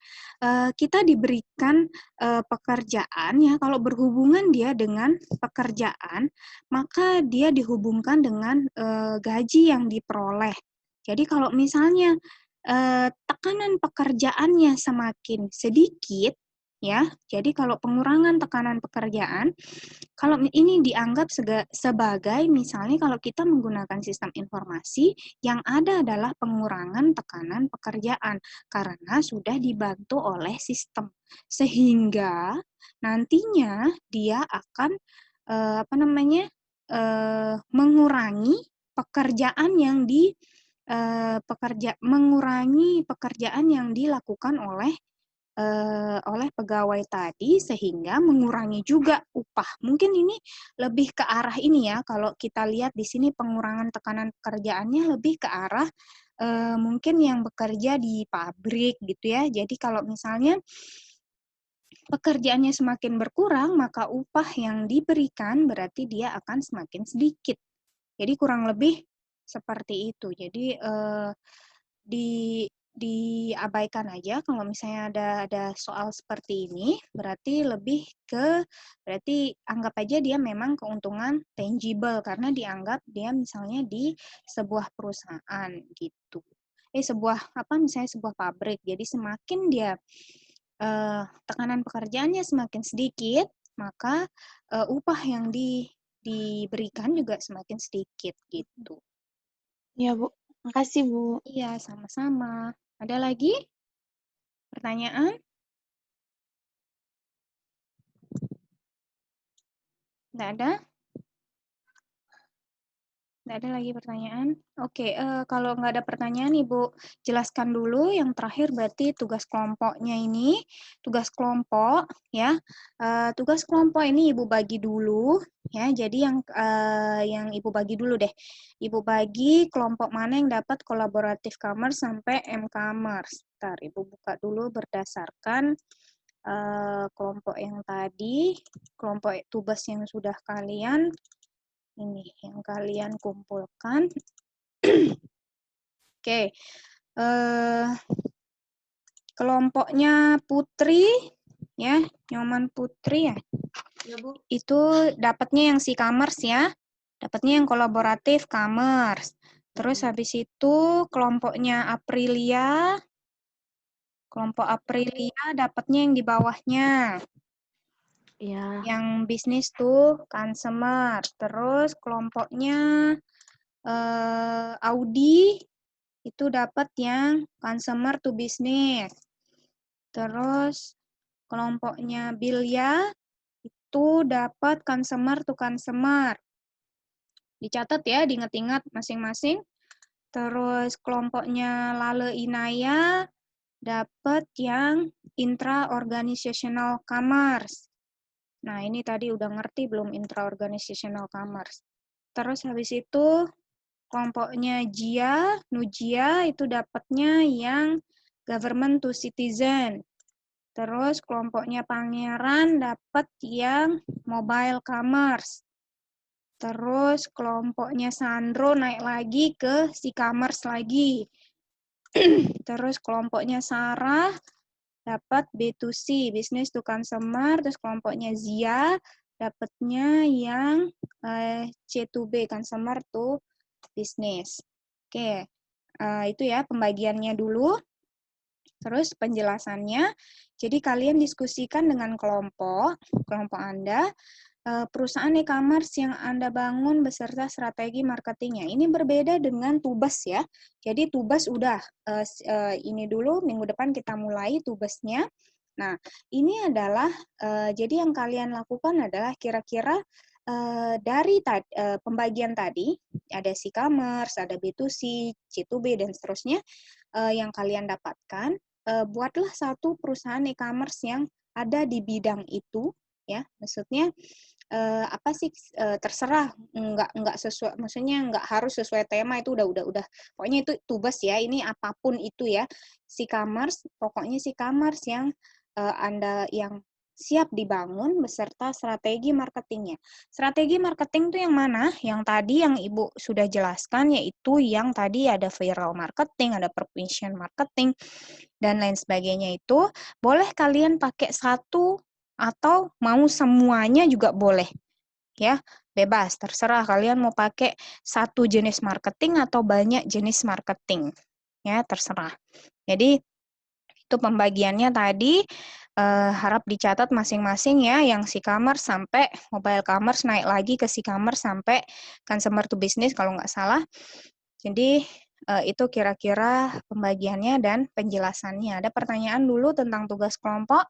[SPEAKER 1] Kita diberikan pekerjaan ya, kalau berhubungan dia dengan pekerjaan, maka dia dihubungkan dengan gaji yang diperoleh. Jadi kalau misalnya tekanan pekerjaannya semakin sedikit, ya, jadi kalau pengurangan tekanan pekerjaan, kalau ini dianggap sebagai misalnya kalau kita menggunakan sistem informasi, yang ada adalah pengurangan tekanan pekerjaan karena sudah dibantu oleh sistem, sehingga nantinya dia akan mengurangi pekerjaan yang dilakukan oleh pegawai tadi, sehingga mengurangi juga upah. Mungkin ini lebih ke arah ini ya, kalau kita lihat di sini pengurangan tekanan pekerjaannya lebih ke arah mungkin yang bekerja di pabrik gitu ya. Jadi kalau misalnya pekerjaannya semakin berkurang, maka upah yang diberikan berarti dia akan semakin sedikit. Jadi kurang lebih seperti itu. Jadi diabaikan aja kalau misalnya ada soal seperti ini, berarti anggap aja dia memang keuntungan tangible karena dianggap dia misalnya di sebuah perusahaan gitu. Misalnya sebuah pabrik. Jadi semakin dia tekanan pekerjaannya semakin sedikit, maka upah yang diberikan juga semakin sedikit gitu.
[SPEAKER 2] Iya, Bu. Makasih, Bu.
[SPEAKER 1] Iya, sama-sama. Ada lagi pertanyaan? Nggak ada? Nggak ada lagi pertanyaan? Oke, kalau nggak ada pertanyaan, Ibu jelaskan dulu. Yang terakhir berarti tugas kelompoknya ini. Tugas kelompok, ya. Tugas kelompok ini Ibu bagi dulu, ya. Jadi yang Ibu bagi dulu deh. Ibu bagi kelompok mana yang dapat kolaboratif commerce sampai M-commerce. Bentar, Ibu buka dulu berdasarkan kelompok yang tadi, kelompok tugas yang sudah kalian ini yang kalian kumpulkan. Oke. Kelompoknya Putri ya, Nyoman Putri ya.
[SPEAKER 2] Ya, Bu.
[SPEAKER 1] Itu dapatnya yang si commerce ya. Dapatnya yang kolaboratif commerce. Terus habis itu kelompoknya Aprilia. Kelompok Aprilia dapatnya yang di bawahnya.
[SPEAKER 2] Iya.
[SPEAKER 1] Yang bisnis tuh consumer. Terus kelompoknya Audi itu dapat yang consumer to business. Terus kelompoknya Bilya itu dapat consumer to consumer. Dicatat ya, diingat-ingat masing-masing. Terus kelompoknya Lale Inaya dapat yang intra-organizational commerce. Nah, ini tadi udah ngerti belum intra-organizational commerce. Terus habis itu kelompoknya Nujia itu dapatnya yang government to citizen. Terus kelompoknya Pangeran dapat yang mobile commerce. Terus kelompoknya Sandro naik lagi ke si commerce lagi. Terus kelompoknya Sarah dapat B2C, business to consumer. Terus kelompoknya Zia dapatnya yang C2B, consumer to business. Oke, itu ya pembagiannya dulu. Terus penjelasannya, jadi kalian diskusikan dengan kelompok Anda, perusahaan e-commerce yang Anda bangun beserta strategi marketingnya. Ini berbeda dengan Tubas ya. Jadi Tubas udah, ini dulu, minggu depan kita mulai Tubasnya. Nah, ini adalah, jadi yang kalian lakukan adalah kira-kira dari pembagian tadi, ada e-commerce, ada B2C, C2B, dan seterusnya, yang kalian dapatkan, buatlah satu perusahaan e-commerce yang ada di bidang itu, ya, maksudnya apa sih, terserah, nggak sesuai, maksudnya nggak harus sesuai tema, itu udah pokoknya itu Tubas ya, ini apapun itu ya, e-commerce, pokoknya e-commerce yang Anda yang siap dibangun beserta strategi marketingnya. Strategi marketing itu yang mana? Yang tadi yang Ibu sudah jelaskan, yaitu yang tadi ada viral marketing, ada permission marketing, dan lain sebagainya. Itu boleh kalian pakai satu atau mau semuanya juga boleh. Ya, bebas, terserah kalian mau pakai satu jenis marketing atau banyak jenis marketing. Ya, terserah. Jadi itu pembagiannya tadi, harap dicatat masing-masing ya, yang e-commerce sampai mobile commerce, naik lagi ke e-commerce sampai consumer to business kalau nggak salah. Jadi itu kira-kira pembagiannya dan penjelasannya. Ada pertanyaan dulu tentang tugas kelompok?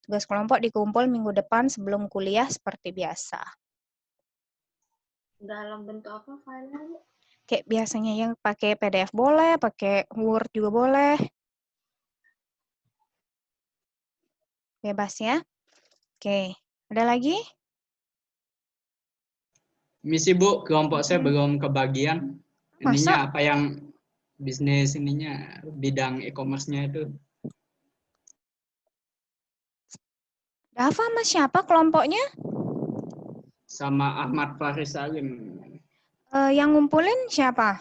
[SPEAKER 1] Tugas kelompok dikumpul minggu depan sebelum kuliah seperti biasa.
[SPEAKER 2] Dalam bentuk apa filenya, Bu?
[SPEAKER 1] Kayak biasanya yang pakai PDF boleh, pakai Word juga boleh. Bebas ya. Oke, ada lagi?
[SPEAKER 7] Misi Bu, kelompok saya belum kebagian. Ininya
[SPEAKER 1] Masa?
[SPEAKER 7] apa yang bisnis ininya, bidang e-commerce-nya itu.
[SPEAKER 1] Dava sama siapa kelompoknya?
[SPEAKER 7] Sama Ahmad Faris Salim.
[SPEAKER 1] Yang ngumpulin siapa?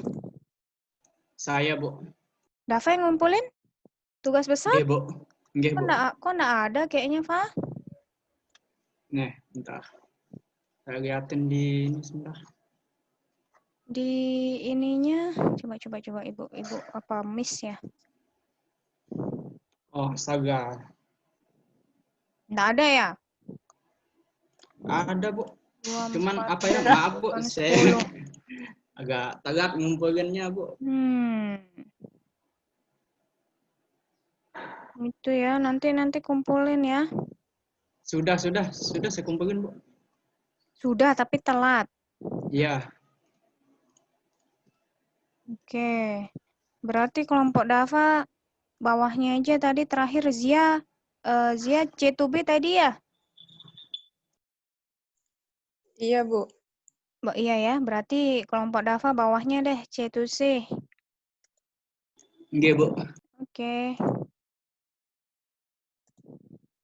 [SPEAKER 7] Saya, Bu.
[SPEAKER 1] Dava yang ngumpulin? Tugas besar?
[SPEAKER 7] Nggih, Bu. Nggih, Bu.
[SPEAKER 1] Kok nggak ada kayaknya, Fa?
[SPEAKER 7] Nih, bentar. Saya liatin di ini sebentar.
[SPEAKER 1] Di ininya, coba Ibu apa miss ya?
[SPEAKER 7] Oh, astaga.
[SPEAKER 1] Nggak ada ya?
[SPEAKER 7] Ada, Bu.
[SPEAKER 1] 2,
[SPEAKER 7] Cuman
[SPEAKER 1] 4,
[SPEAKER 7] apa ya, maaf Bu,
[SPEAKER 1] 8,
[SPEAKER 7] saya
[SPEAKER 1] 10.
[SPEAKER 7] agak telat ngumpulinnya, Bu.
[SPEAKER 1] Itu ya, nanti kumpulin ya.
[SPEAKER 7] Sudah saya kumpulin, Bu.
[SPEAKER 1] Sudah, tapi telat.
[SPEAKER 7] Iya.
[SPEAKER 1] Oke. Berarti kelompok Dava bawahnya aja tadi terakhir Zia. Zia C2B tadi ya?
[SPEAKER 2] Iya, Bu.
[SPEAKER 1] Iya ya, berarti kelompok Dava bawahnya deh C2C.
[SPEAKER 7] Nggih, Bu.
[SPEAKER 1] Oke.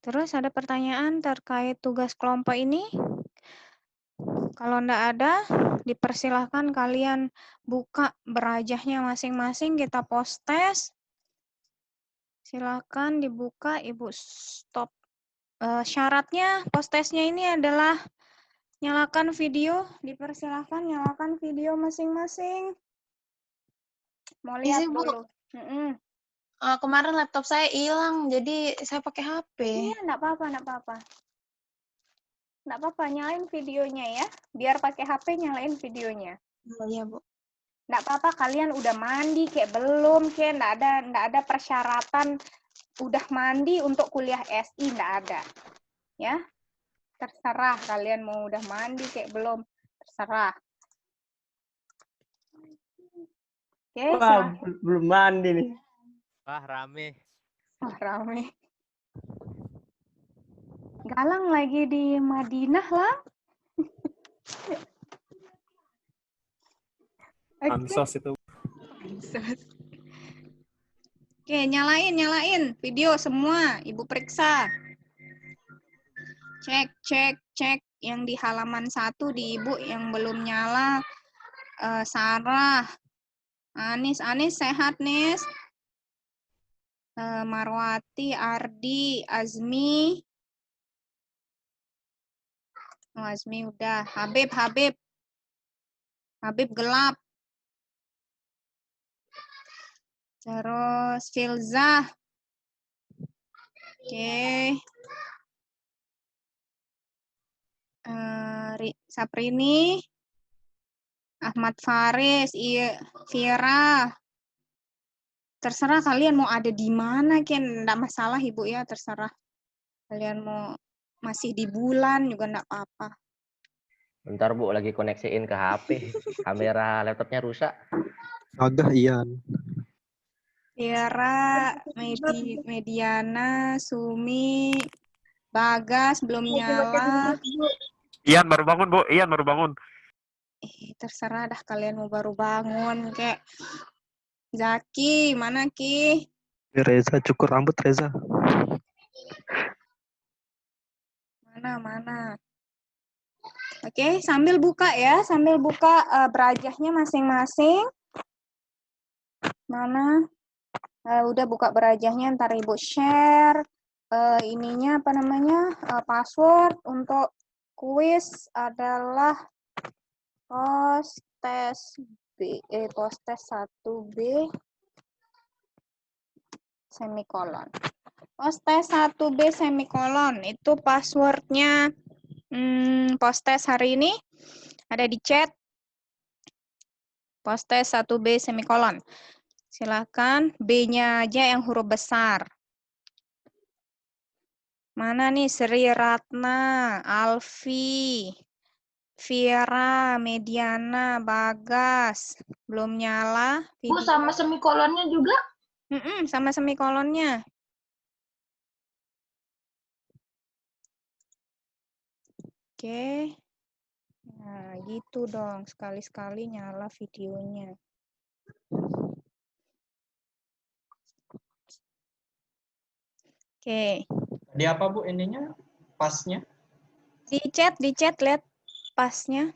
[SPEAKER 1] Terus ada pertanyaan terkait tugas kelompok ini? Kalau enggak ada, dipersilahkan kalian buka berajahnya masing-masing, kita post test. Silakan dibuka, Ibu stop. Syaratnya post testnya ini adalah nyalakan video, dipersilahkan nyalakan video masing-masing. Mau lihat
[SPEAKER 2] Isi, Bu.
[SPEAKER 1] dulu.
[SPEAKER 2] Kemarin laptop saya hilang, jadi saya pakai HP.
[SPEAKER 1] Iya, enggak apa-apa. Enggak apa-apa, nyalain videonya ya. Biar pakai HP nyalain videonya.
[SPEAKER 2] Oh, iya, Bu.
[SPEAKER 1] Enggak apa-apa, kalian udah mandi kayak belum, kayak enggak ada persyaratan udah mandi untuk kuliah SI, enggak ada. Ya. Terserah kalian mau udah mandi kayak belum, terserah. Oke,
[SPEAKER 5] Wah, belum mandi nih.
[SPEAKER 8] Wah, rame.
[SPEAKER 1] Wah, rame. Galang lagi di Madinah lah.
[SPEAKER 8] Ansos itu.
[SPEAKER 1] Oke, nyalain video semua. Ibu periksa. Cek yang di halaman 1 di Ibu yang belum nyala. Sarah. Anis sehat, Nis. Marwati, Ardi, Azmi. Oh, Azmi udah. Habib gelap. Terus Filzah. Oke. Saprini. Ahmad Faris, Vira. Terserah kalian mau ada di mana, Ken. Nggak masalah, Ibu ya, terserah. Kalian mau masih di bulan juga nggak apa-apa.
[SPEAKER 5] Bentar, Bu, lagi koneksiin ke HP. Kamera laptopnya rusak.
[SPEAKER 6] Agak Ian.
[SPEAKER 1] Vira, Mediana, Sumi, Bagas belum nyala.
[SPEAKER 8] Ian baru bangun, Bu. Ian baru bangun.
[SPEAKER 1] Terserah dah kalian mau baru bangun kayak Zaki, mana Ki?
[SPEAKER 6] Reza cukur rambut Reza.
[SPEAKER 1] Mana? Oke, sambil buka ya, berajahnya masing-masing. Mana? Udah buka berajahnya, ntar Ibu share ininya apa namanya? Password untuk kuis adalah post test 1B semikolon. Post test 1B semikolon itu passwordnya post test hari ini ada di chat. Post test 1B semikolon. Silakan B-nya aja yang huruf besar. Mana nih Sri Ratna, Alfi, Vira, Mediana, Bagas. Belum nyala.
[SPEAKER 2] Bu, sama semikolonnya juga?
[SPEAKER 1] Sama semikolonnya. Oke. Nah, gitu dong. Sekali-sekali nyala videonya. Oke.
[SPEAKER 7] Di apa, Bu, ininya? Pasnya?
[SPEAKER 1] Di chat lihat pasnya.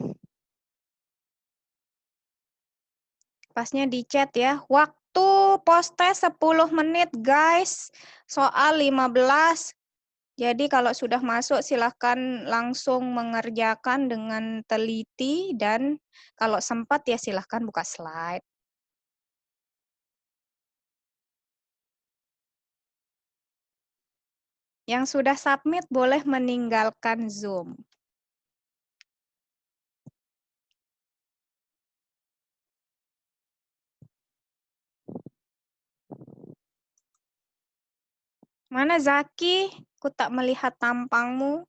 [SPEAKER 1] Pasnya di chat ya. Waktu post test 10 menit, guys. Soal 15. Jadi kalau sudah masuk silahkan langsung mengerjakan dengan teliti dan kalau sempat ya silahkan buka slide. Yang sudah submit boleh meninggalkan Zoom. Mana Zaki? Ku tak melihat tampangmu.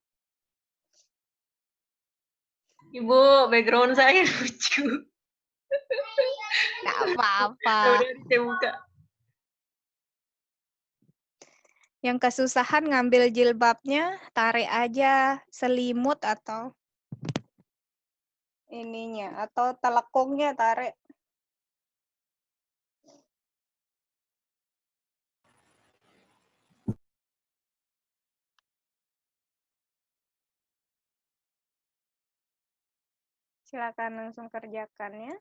[SPEAKER 9] Ibu, background saya lucu.
[SPEAKER 1] Gak apa-apa.
[SPEAKER 9] Udah saya buka.
[SPEAKER 1] Yang kesusahan ngambil jilbabnya, tarik aja selimut atau ininya, atau telekungnya tarik. Silakan langsung kerjakan ya.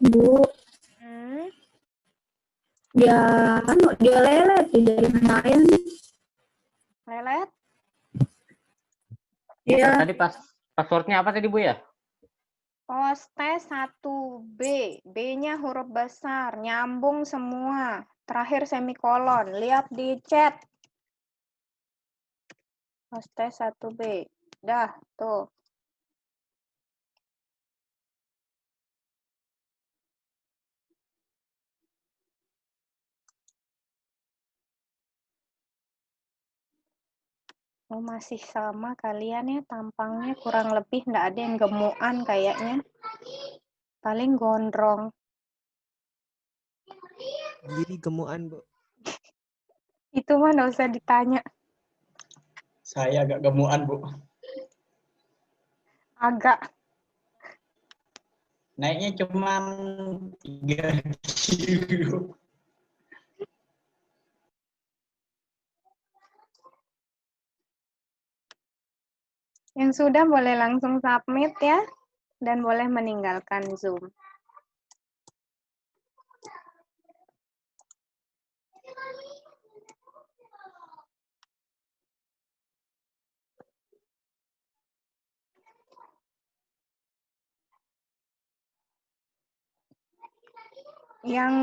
[SPEAKER 4] Bu,
[SPEAKER 1] Hmm.
[SPEAKER 4] dia lelet dari kemarin.
[SPEAKER 1] Lelet.
[SPEAKER 4] Iya.
[SPEAKER 5] Tadi passwordnya apa tadi Bu ya?
[SPEAKER 1] Poste 1B. B-nya huruf besar, nyambung semua. Terakhir semikolon. Lihat di chat. Poste 1B. Dah, tuh. Oh, masih sama kalian ya, tampangnya kurang lebih nggak ada yang gemukan kayaknya. Paling gondrong.
[SPEAKER 10] Jadi gemukan, Bu.
[SPEAKER 1] Itu mah nggak usah ditanya.
[SPEAKER 7] Saya agak gemukan, Bu.
[SPEAKER 1] Agak.
[SPEAKER 7] Naiknya cuma 3 kilo.
[SPEAKER 1] Yang sudah boleh langsung submit ya, dan boleh meninggalkan Zoom. Yang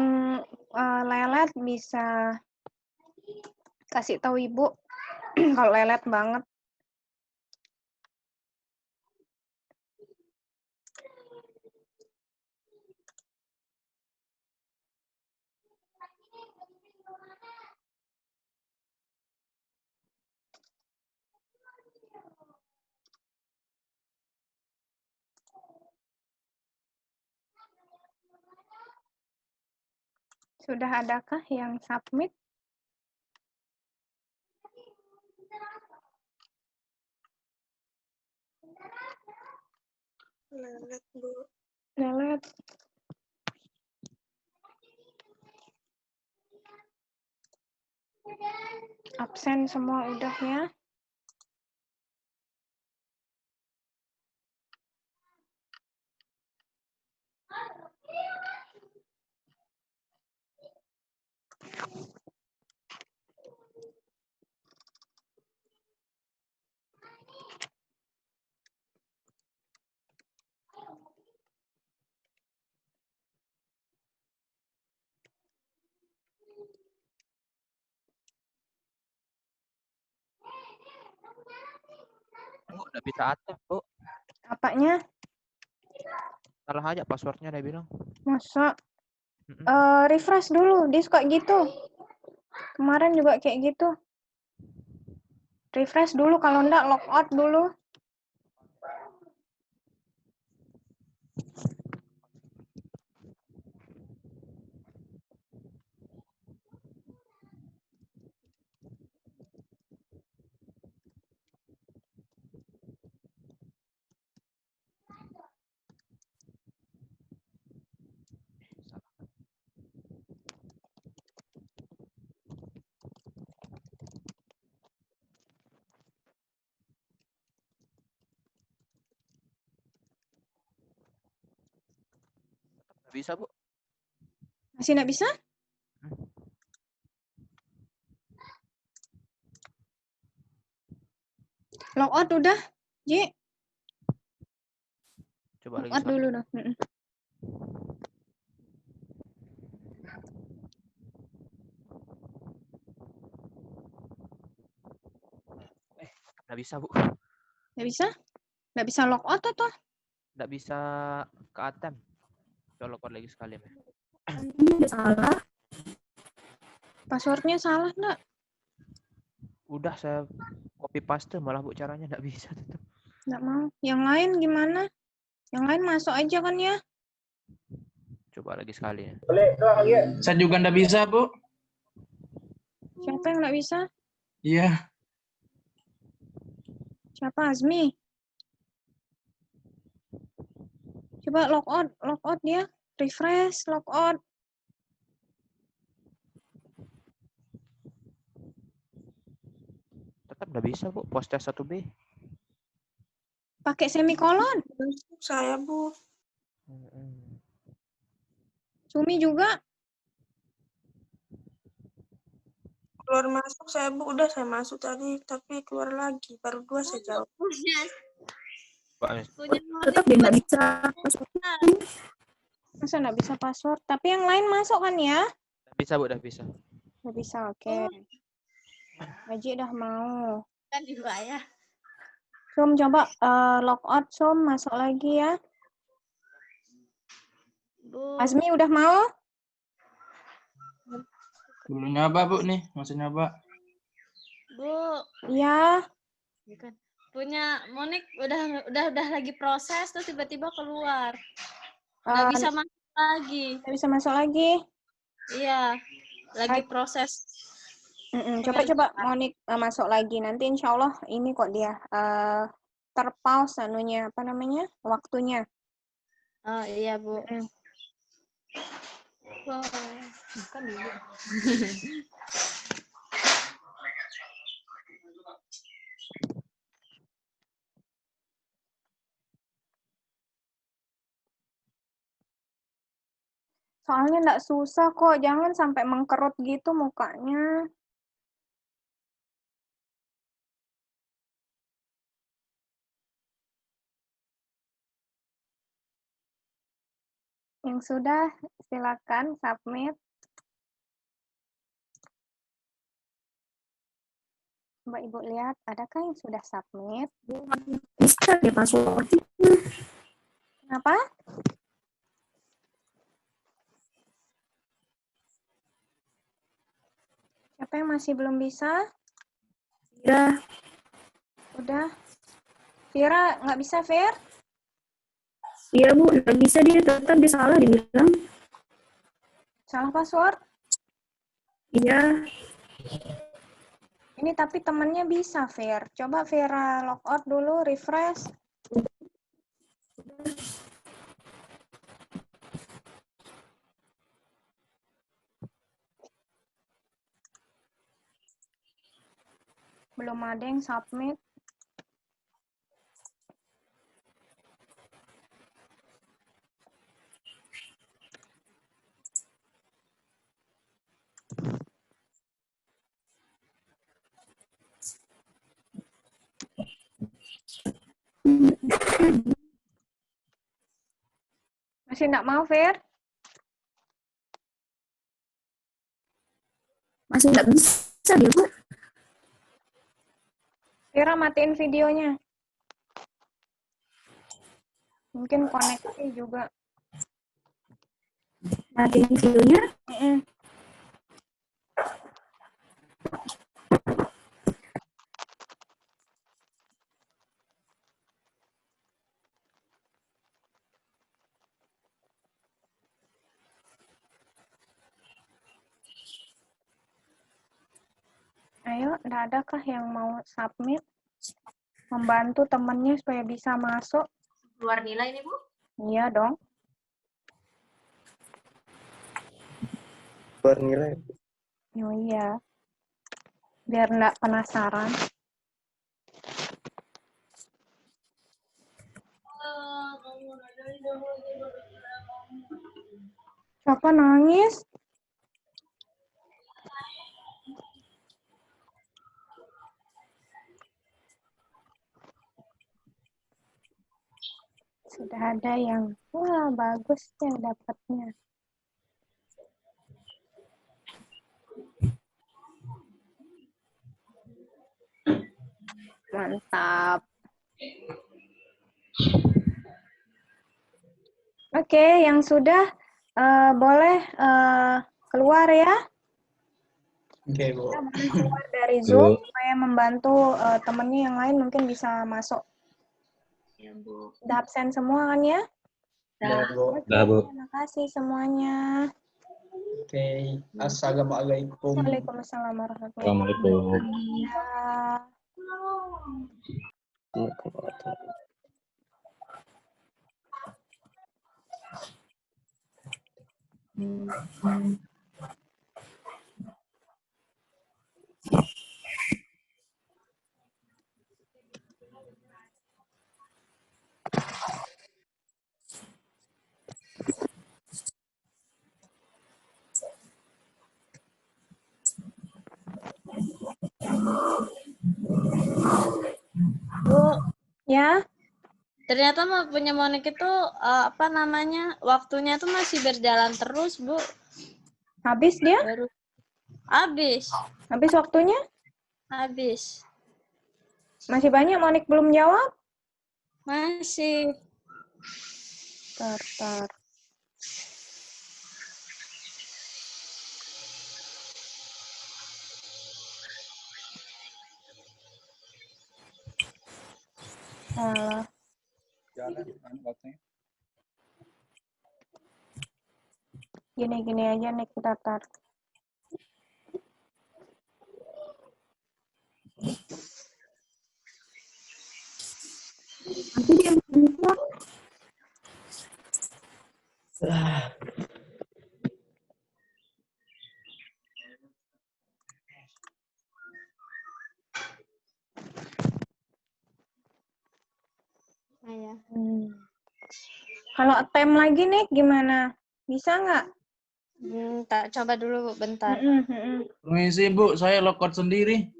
[SPEAKER 1] lelet bisa kasih tahu Ibu kalau lelet banget. Sudah adakah yang submit?
[SPEAKER 2] Lelet, Bu.
[SPEAKER 1] Lelet. Absen semua udah ya.
[SPEAKER 8] Bu, udah bisa aktif, Bu.
[SPEAKER 1] Apanya?
[SPEAKER 8] Salah aja passwordnya dia bilang.
[SPEAKER 1] Masa? Refresh dulu, dia suka gitu. Kemarin juga kayak gitu. Refresh dulu, kalau enggak logout dulu.
[SPEAKER 8] Nggak bisa, Bu.
[SPEAKER 1] Masih enggak bisa? Logout udah, Ji.
[SPEAKER 8] Coba lagi
[SPEAKER 1] Logout dulu dah.
[SPEAKER 8] Nggak bisa, Bu.
[SPEAKER 1] Nggak bisa? Nggak bisa logout atau?
[SPEAKER 8] Nggak bisa ke ATM. Coba login lagi sekali, Meh.
[SPEAKER 4] Ini salah.
[SPEAKER 1] Passwordnya salah nggak?
[SPEAKER 8] Udah saya copy paste malah Bu caranya nggak bisa tetap.
[SPEAKER 1] Nggak mau. Yang lain gimana? Yang lain masuk aja kan ya?
[SPEAKER 8] Coba lagi sekali ya.
[SPEAKER 7] Saya juga nggak bisa, Bu.
[SPEAKER 1] Siapa yang nggak bisa?
[SPEAKER 7] Iya.
[SPEAKER 1] Siapa? Azmi? Coba logout dia. Refresh, logout.
[SPEAKER 8] Tetap nggak bisa, Bu. Post test 1B.
[SPEAKER 1] Pakai semikolon.
[SPEAKER 11] Saya, Bu.
[SPEAKER 1] Sumi juga.
[SPEAKER 11] Keluar masuk saya, Bu. Udah saya masuk tadi, tapi keluar lagi. Baru 2 saya jawab.
[SPEAKER 4] Tetap dia nggak bisa.
[SPEAKER 1] Masa nggak bisa password? Tapi yang lain masuk kan ya?
[SPEAKER 8] Bisa, Bu, udah bisa.
[SPEAKER 1] Nggak bisa, oke. Haji udah mau.
[SPEAKER 12] Kan dibayar.
[SPEAKER 1] Sum, coba logout, Sum. Masuk lagi ya.
[SPEAKER 12] Bu.
[SPEAKER 1] Azmi udah mau?
[SPEAKER 7] Belum nyoba, Bu, nih. Masih nyoba.
[SPEAKER 12] Bu.
[SPEAKER 1] Iya.
[SPEAKER 12] Bukan. Punya Monik udah lagi proses terus tiba-tiba keluar. Nggak bisa masuk lagi.
[SPEAKER 1] Nggak bisa masuk lagi.
[SPEAKER 12] Iya. Lagi proses.
[SPEAKER 1] Coba Monik masuk lagi. Nanti insya Allah ini kok dia terpause anunya, apa namanya? Waktunya.
[SPEAKER 12] Oh iya, Bu. Wow. Bukan dulu.
[SPEAKER 1] Soalnya nggak susah kok, jangan sampai mengkerut gitu mukanya. Yang sudah, silakan submit. Coba Ibu lihat, adakah yang sudah submit?
[SPEAKER 4] Bisa dia password.
[SPEAKER 1] Kenapa? Siapa yang masih belum bisa?
[SPEAKER 4] Iya.
[SPEAKER 1] Udah. Vira, nggak bisa, Vir?
[SPEAKER 4] Iya, Bu. Nggak bisa dia. Tetap dia salah dibilang.
[SPEAKER 1] Salah password?
[SPEAKER 4] Iya.
[SPEAKER 1] Ini tapi temennya bisa, Vir. Coba Vera logout dulu, refresh. Belum ada yang submit. Masih nggak mau, Vir?
[SPEAKER 4] Masih nggak bisa dia, Bu.
[SPEAKER 1] Vira matiin videonya. Mungkin koneksi juga.
[SPEAKER 4] Matiin videonya.
[SPEAKER 1] Ayo, nggak adakah yang mau submit? Membantu temennya supaya bisa masuk.
[SPEAKER 12] Keluar nilai nih, Bu?
[SPEAKER 1] Iya dong.
[SPEAKER 6] Keluar nilai.
[SPEAKER 1] Oh iya. Biar nggak penasaran. Siapa nangis? Sudah ada yang, wah bagus ya dapatnya. Mantap. Oke, yang sudah boleh keluar ya.
[SPEAKER 7] Oke, Bu.
[SPEAKER 1] Kita boleh keluar dari Zoom supaya membantu temennya yang lain mungkin bisa masuk.
[SPEAKER 12] Ya, Bu.
[SPEAKER 1] Udah absen semua kan ya?
[SPEAKER 7] Udah, Bu.
[SPEAKER 1] Oke, terima kasih semuanya.
[SPEAKER 7] Oke. Assalamualaikum.
[SPEAKER 1] Waalaikumsalam warahmatullahi wabarakatuh.
[SPEAKER 12] Bu,
[SPEAKER 1] Ya,
[SPEAKER 12] ternyata punya Monik itu apa namanya, waktunya tuh masih berjalan terus, Bu.
[SPEAKER 1] habis dia?
[SPEAKER 12] Baru habis.
[SPEAKER 1] Habis waktunya?
[SPEAKER 12] Habis.
[SPEAKER 1] Masih banyak Monik belum jawab?
[SPEAKER 12] Masih.
[SPEAKER 1] Tar. Alah.
[SPEAKER 13] Jalan waktunya.
[SPEAKER 1] Gini aja nih kita tar.
[SPEAKER 4] Nanti dia bisa.
[SPEAKER 12] Ya.
[SPEAKER 1] Kalau attempt lagi nih gimana? Bisa nggak?
[SPEAKER 12] Tak coba dulu, Bu, bentar.
[SPEAKER 14] Permisi, Bu, saya logout sendiri.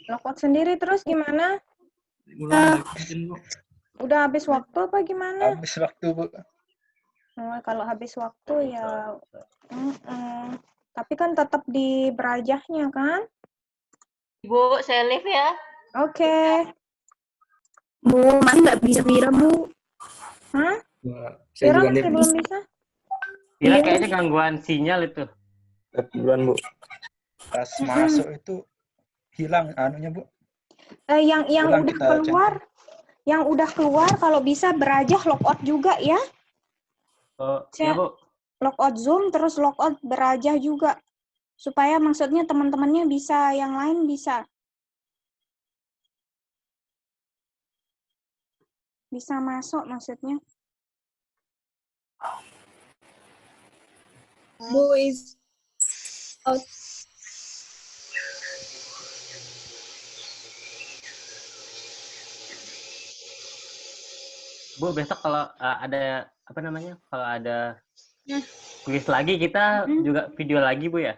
[SPEAKER 1] Logout sendiri terus gimana? Udah habis waktu apa gimana?
[SPEAKER 13] Habis waktu, Bu.
[SPEAKER 1] Oh, kalau habis waktu ya, tapi kan tetap di berajahnya kan?
[SPEAKER 9] Bu, saya live ya.
[SPEAKER 1] Oke.
[SPEAKER 4] Bu, masih nggak bisa Vira, Bu.
[SPEAKER 1] Hah?
[SPEAKER 13] Saya
[SPEAKER 1] Vira
[SPEAKER 13] juga
[SPEAKER 1] masih belum bisa?
[SPEAKER 15] Vira kayaknya gangguan sinyal itu.
[SPEAKER 13] Duluan, Bu. Pas masuk itu hilang anunya, Bu.
[SPEAKER 1] Yang
[SPEAKER 13] Hilang
[SPEAKER 1] udah
[SPEAKER 13] kita
[SPEAKER 1] keluar, yang udah keluar kalau bisa berajah logout juga ya.
[SPEAKER 15] Iya, Bu.
[SPEAKER 1] Logout Zoom terus logout berajah juga. Supaya maksudnya teman-temannya bisa, yang lain bisa. Bisa masuk maksudnya.
[SPEAKER 11] Bu is out.
[SPEAKER 15] Bu, besok kalau ada apa namanya? Kalau ada kuis lagi kita juga video lagi, Bu ya?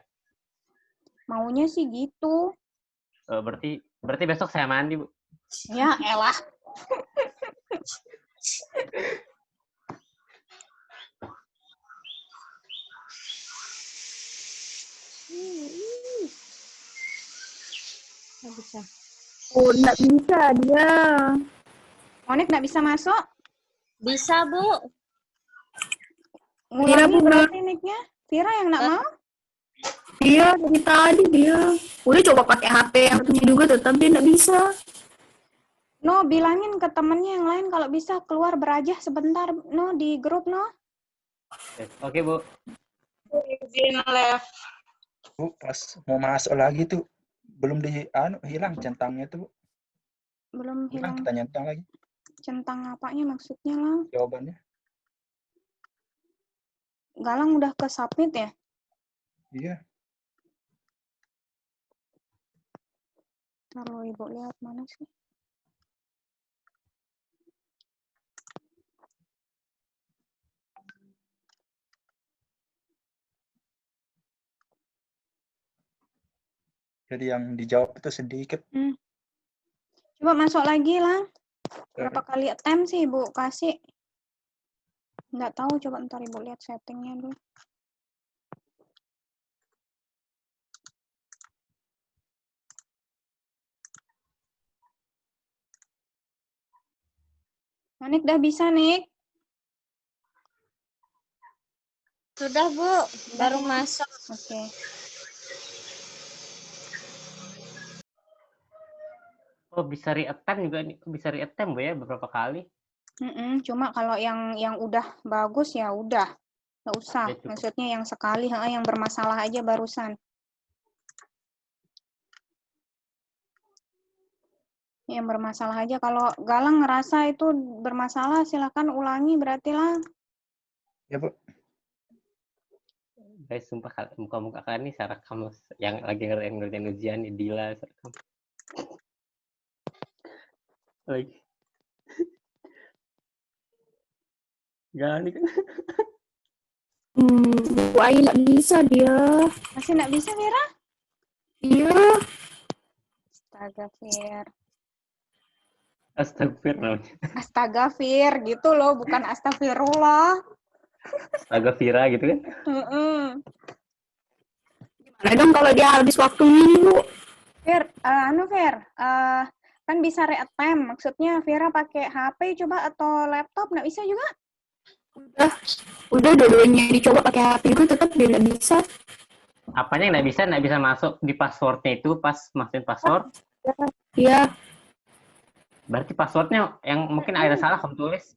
[SPEAKER 1] Maunya sih gitu.
[SPEAKER 15] Berarti besok saya mandi, Bu.
[SPEAKER 1] Ya, elah.
[SPEAKER 12] Nggak bisa.
[SPEAKER 4] Oh, nggak bisa dia.
[SPEAKER 1] Monik nggak bisa masuk?
[SPEAKER 12] Bisa, Bu.
[SPEAKER 1] Ngulangi berarti mic-nya. Vira yang nggak mau?
[SPEAKER 4] Iya, dari tadi dia. Udah coba pakai HP yang punya juga tetap dia nggak bisa.
[SPEAKER 1] No, bilangin ke temennya yang lain kalau bisa keluar berajah sebentar. No, di grup, no.
[SPEAKER 15] Oke, Bu.
[SPEAKER 11] Izin left.
[SPEAKER 13] Bu, pas mau masuk lagi tuh belum hilang centangnya tuh, Bu.
[SPEAKER 1] Belum hilang.
[SPEAKER 13] Kita nyentang lagi.
[SPEAKER 1] Centang apanya maksudnya, Lang?
[SPEAKER 13] Jawabannya.
[SPEAKER 1] Galang udah ke submit ya?
[SPEAKER 13] Iya.
[SPEAKER 1] Kalau Ibu lihat mana sih?
[SPEAKER 13] Jadi yang dijawab itu sedikit.
[SPEAKER 1] Coba masuk lagi, Lang. Berapa kali attempt sih Ibu kasih? Nggak tahu, coba ntar Ibu lihat settingnya dulu. Monik udah bisa, Nik?
[SPEAKER 12] Sudah, Bu. Baru masuk.
[SPEAKER 1] Oke.
[SPEAKER 15] Oh, bisa re-attempt juga nih. Bisa re-attempt Bu ya beberapa kali.
[SPEAKER 1] Cuma kalau yang udah bagus ya udah. Nggak usah.
[SPEAKER 15] Ya, cukup.
[SPEAKER 1] Maksudnya yang sekali yang bermasalah aja barusan. Yang bermasalah aja. Kalau Galang ngerasa itu bermasalah, silakan ulangi berarti lah.
[SPEAKER 13] Ya, Bu.
[SPEAKER 15] Guys, sumpah muka-muka kalian nih saya rekam yang lagi ngerjain ujian nih, Dila. Lagi. Gak nih kan.
[SPEAKER 4] Bu Ai nggak bisa dia.
[SPEAKER 1] Masih nggak bisa, Vera?
[SPEAKER 4] Iya.
[SPEAKER 1] Astaga, Fir.
[SPEAKER 15] Astagfir namanya.
[SPEAKER 1] Astaga, Fir. Gitu loh, bukan astagfirullah.
[SPEAKER 15] Astaga Vira gitu kan.
[SPEAKER 4] Gimana dong kalau dia habis waktu ini, Bu?
[SPEAKER 1] Fir, Fir. Kan bisa re-attempt. Maksudnya Vera pakai HP coba atau laptop, nggak bisa juga?
[SPEAKER 4] Udah dua-duanya dicoba pakai HP juga tetap dia nggak bisa.
[SPEAKER 15] Apanya yang nggak bisa masuk di passwordnya itu pas masukin password?
[SPEAKER 4] Iya.
[SPEAKER 15] Berarti passwordnya yang mungkin ada salah kamu tulis.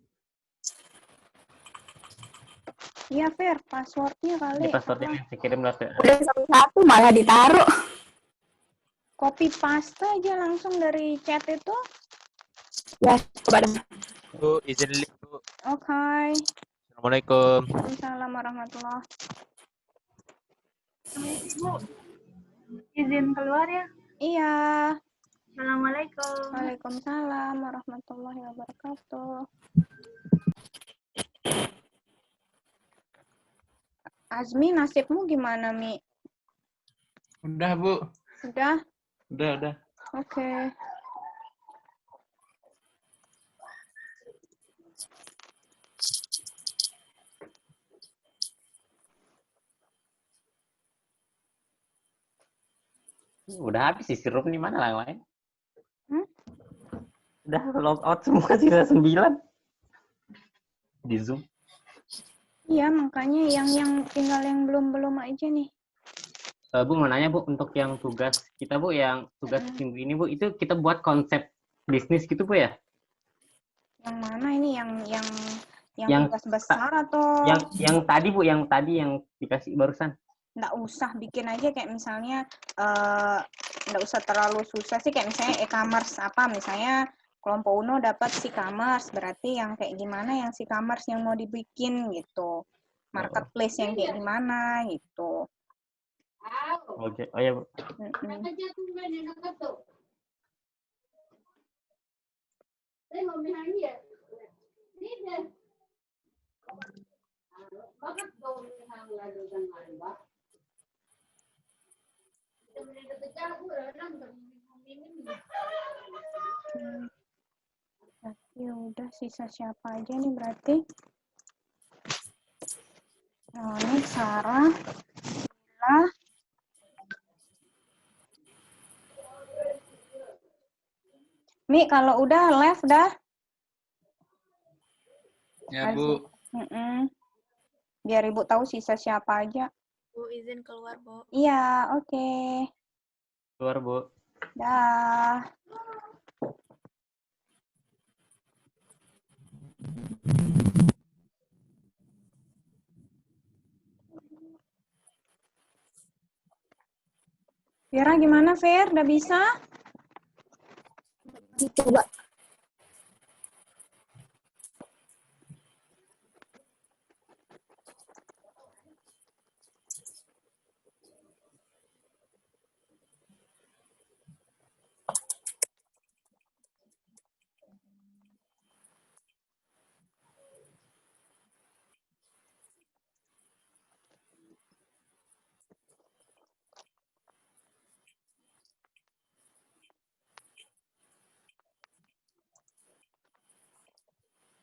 [SPEAKER 1] Iya, Fir, passwordnya kali.
[SPEAKER 15] Di passwordnya yang saya kirim lewat.
[SPEAKER 4] Udah satu-satu malah ditaruh.
[SPEAKER 1] Copy paste aja langsung dari chat itu.
[SPEAKER 4] Ya, coba deh.
[SPEAKER 8] Bu, izin live, Bu.
[SPEAKER 1] Oke.
[SPEAKER 8] Assalamualaikum.
[SPEAKER 1] Waalaikumsalam warahmatullahi.
[SPEAKER 16] Bu, izin keluar ya?
[SPEAKER 1] Iya.
[SPEAKER 16] Assalamualaikum.
[SPEAKER 1] Waalaikumsalam warahmatullahi wabarakatuh. Azmi, nasibmu gimana, Mi?
[SPEAKER 14] Udah, Bu.
[SPEAKER 1] Sudah?
[SPEAKER 14] Udah.
[SPEAKER 1] Oke.
[SPEAKER 15] Udah habis sih sirup nih, mana yang lain? Udah log out semua, sisa 9 di Zoom.
[SPEAKER 1] Iya, makanya yang tinggal yang belum aja nih.
[SPEAKER 15] Bu mau nanya Bu, untuk yang tugas kita Bu, yang tugas minggu ini Bu, itu kita buat konsep bisnis gitu Bu ya?
[SPEAKER 1] Yang mana ini? Yang tugas besar atau?
[SPEAKER 15] Yang tadi Bu, yang dikasih barusan.
[SPEAKER 1] Nggak usah bikin aja kayak misalnya nggak usah terlalu susah sih, kayak misalnya e-commerce apa, misalnya kelompok UNO dapat si-commerce, berarti yang kayak gimana yang si-commerce yang mau dibikin gitu, marketplace yang kayak gimana gitu.
[SPEAKER 15] Oke, oh ya Bu.
[SPEAKER 1] Ya udah, sisa siapa aja nih berarti? Nah, ini Sarah, Lila, Mi, kalau udah live dah.
[SPEAKER 14] Ya, Bu.
[SPEAKER 1] Biar Ibu tahu sisa siapa aja.
[SPEAKER 16] Bu, izin keluar, Bu.
[SPEAKER 1] Iya, oke.
[SPEAKER 15] Keluar Bu.
[SPEAKER 1] Dah. Vera gimana, Fer? Udah bisa?
[SPEAKER 4] Coba.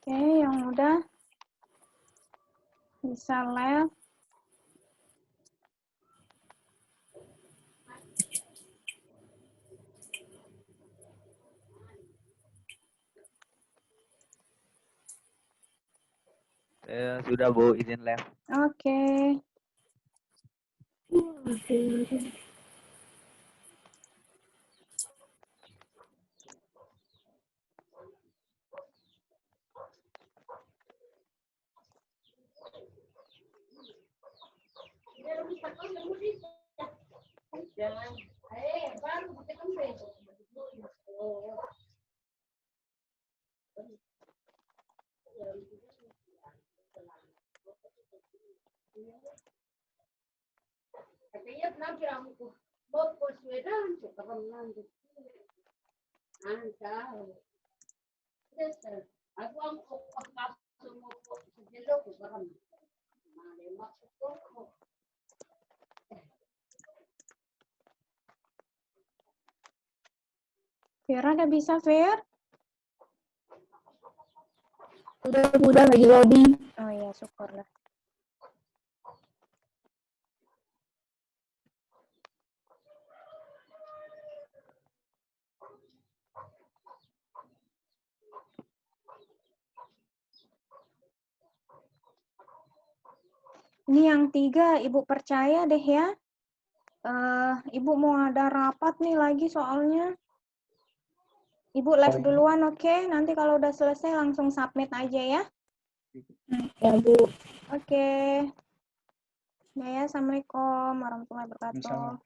[SPEAKER 1] Oke, yang udah bisa live.
[SPEAKER 6] Sudah Bu, izin live.
[SPEAKER 1] Oke. Vera udah bisa, Ver?
[SPEAKER 4] Udah lagi loading.
[SPEAKER 1] Oh iya, syukurlah. Ini yang 3, Ibu percaya deh ya. Ibu mau ada rapat nih lagi soalnya. Ibu live duluan, oke? Nanti kalau udah selesai langsung submit aja ya.
[SPEAKER 4] Ya, Bu.
[SPEAKER 1] Oke. Ya, Assalamualaikum warahmatullahi wabarakatuh.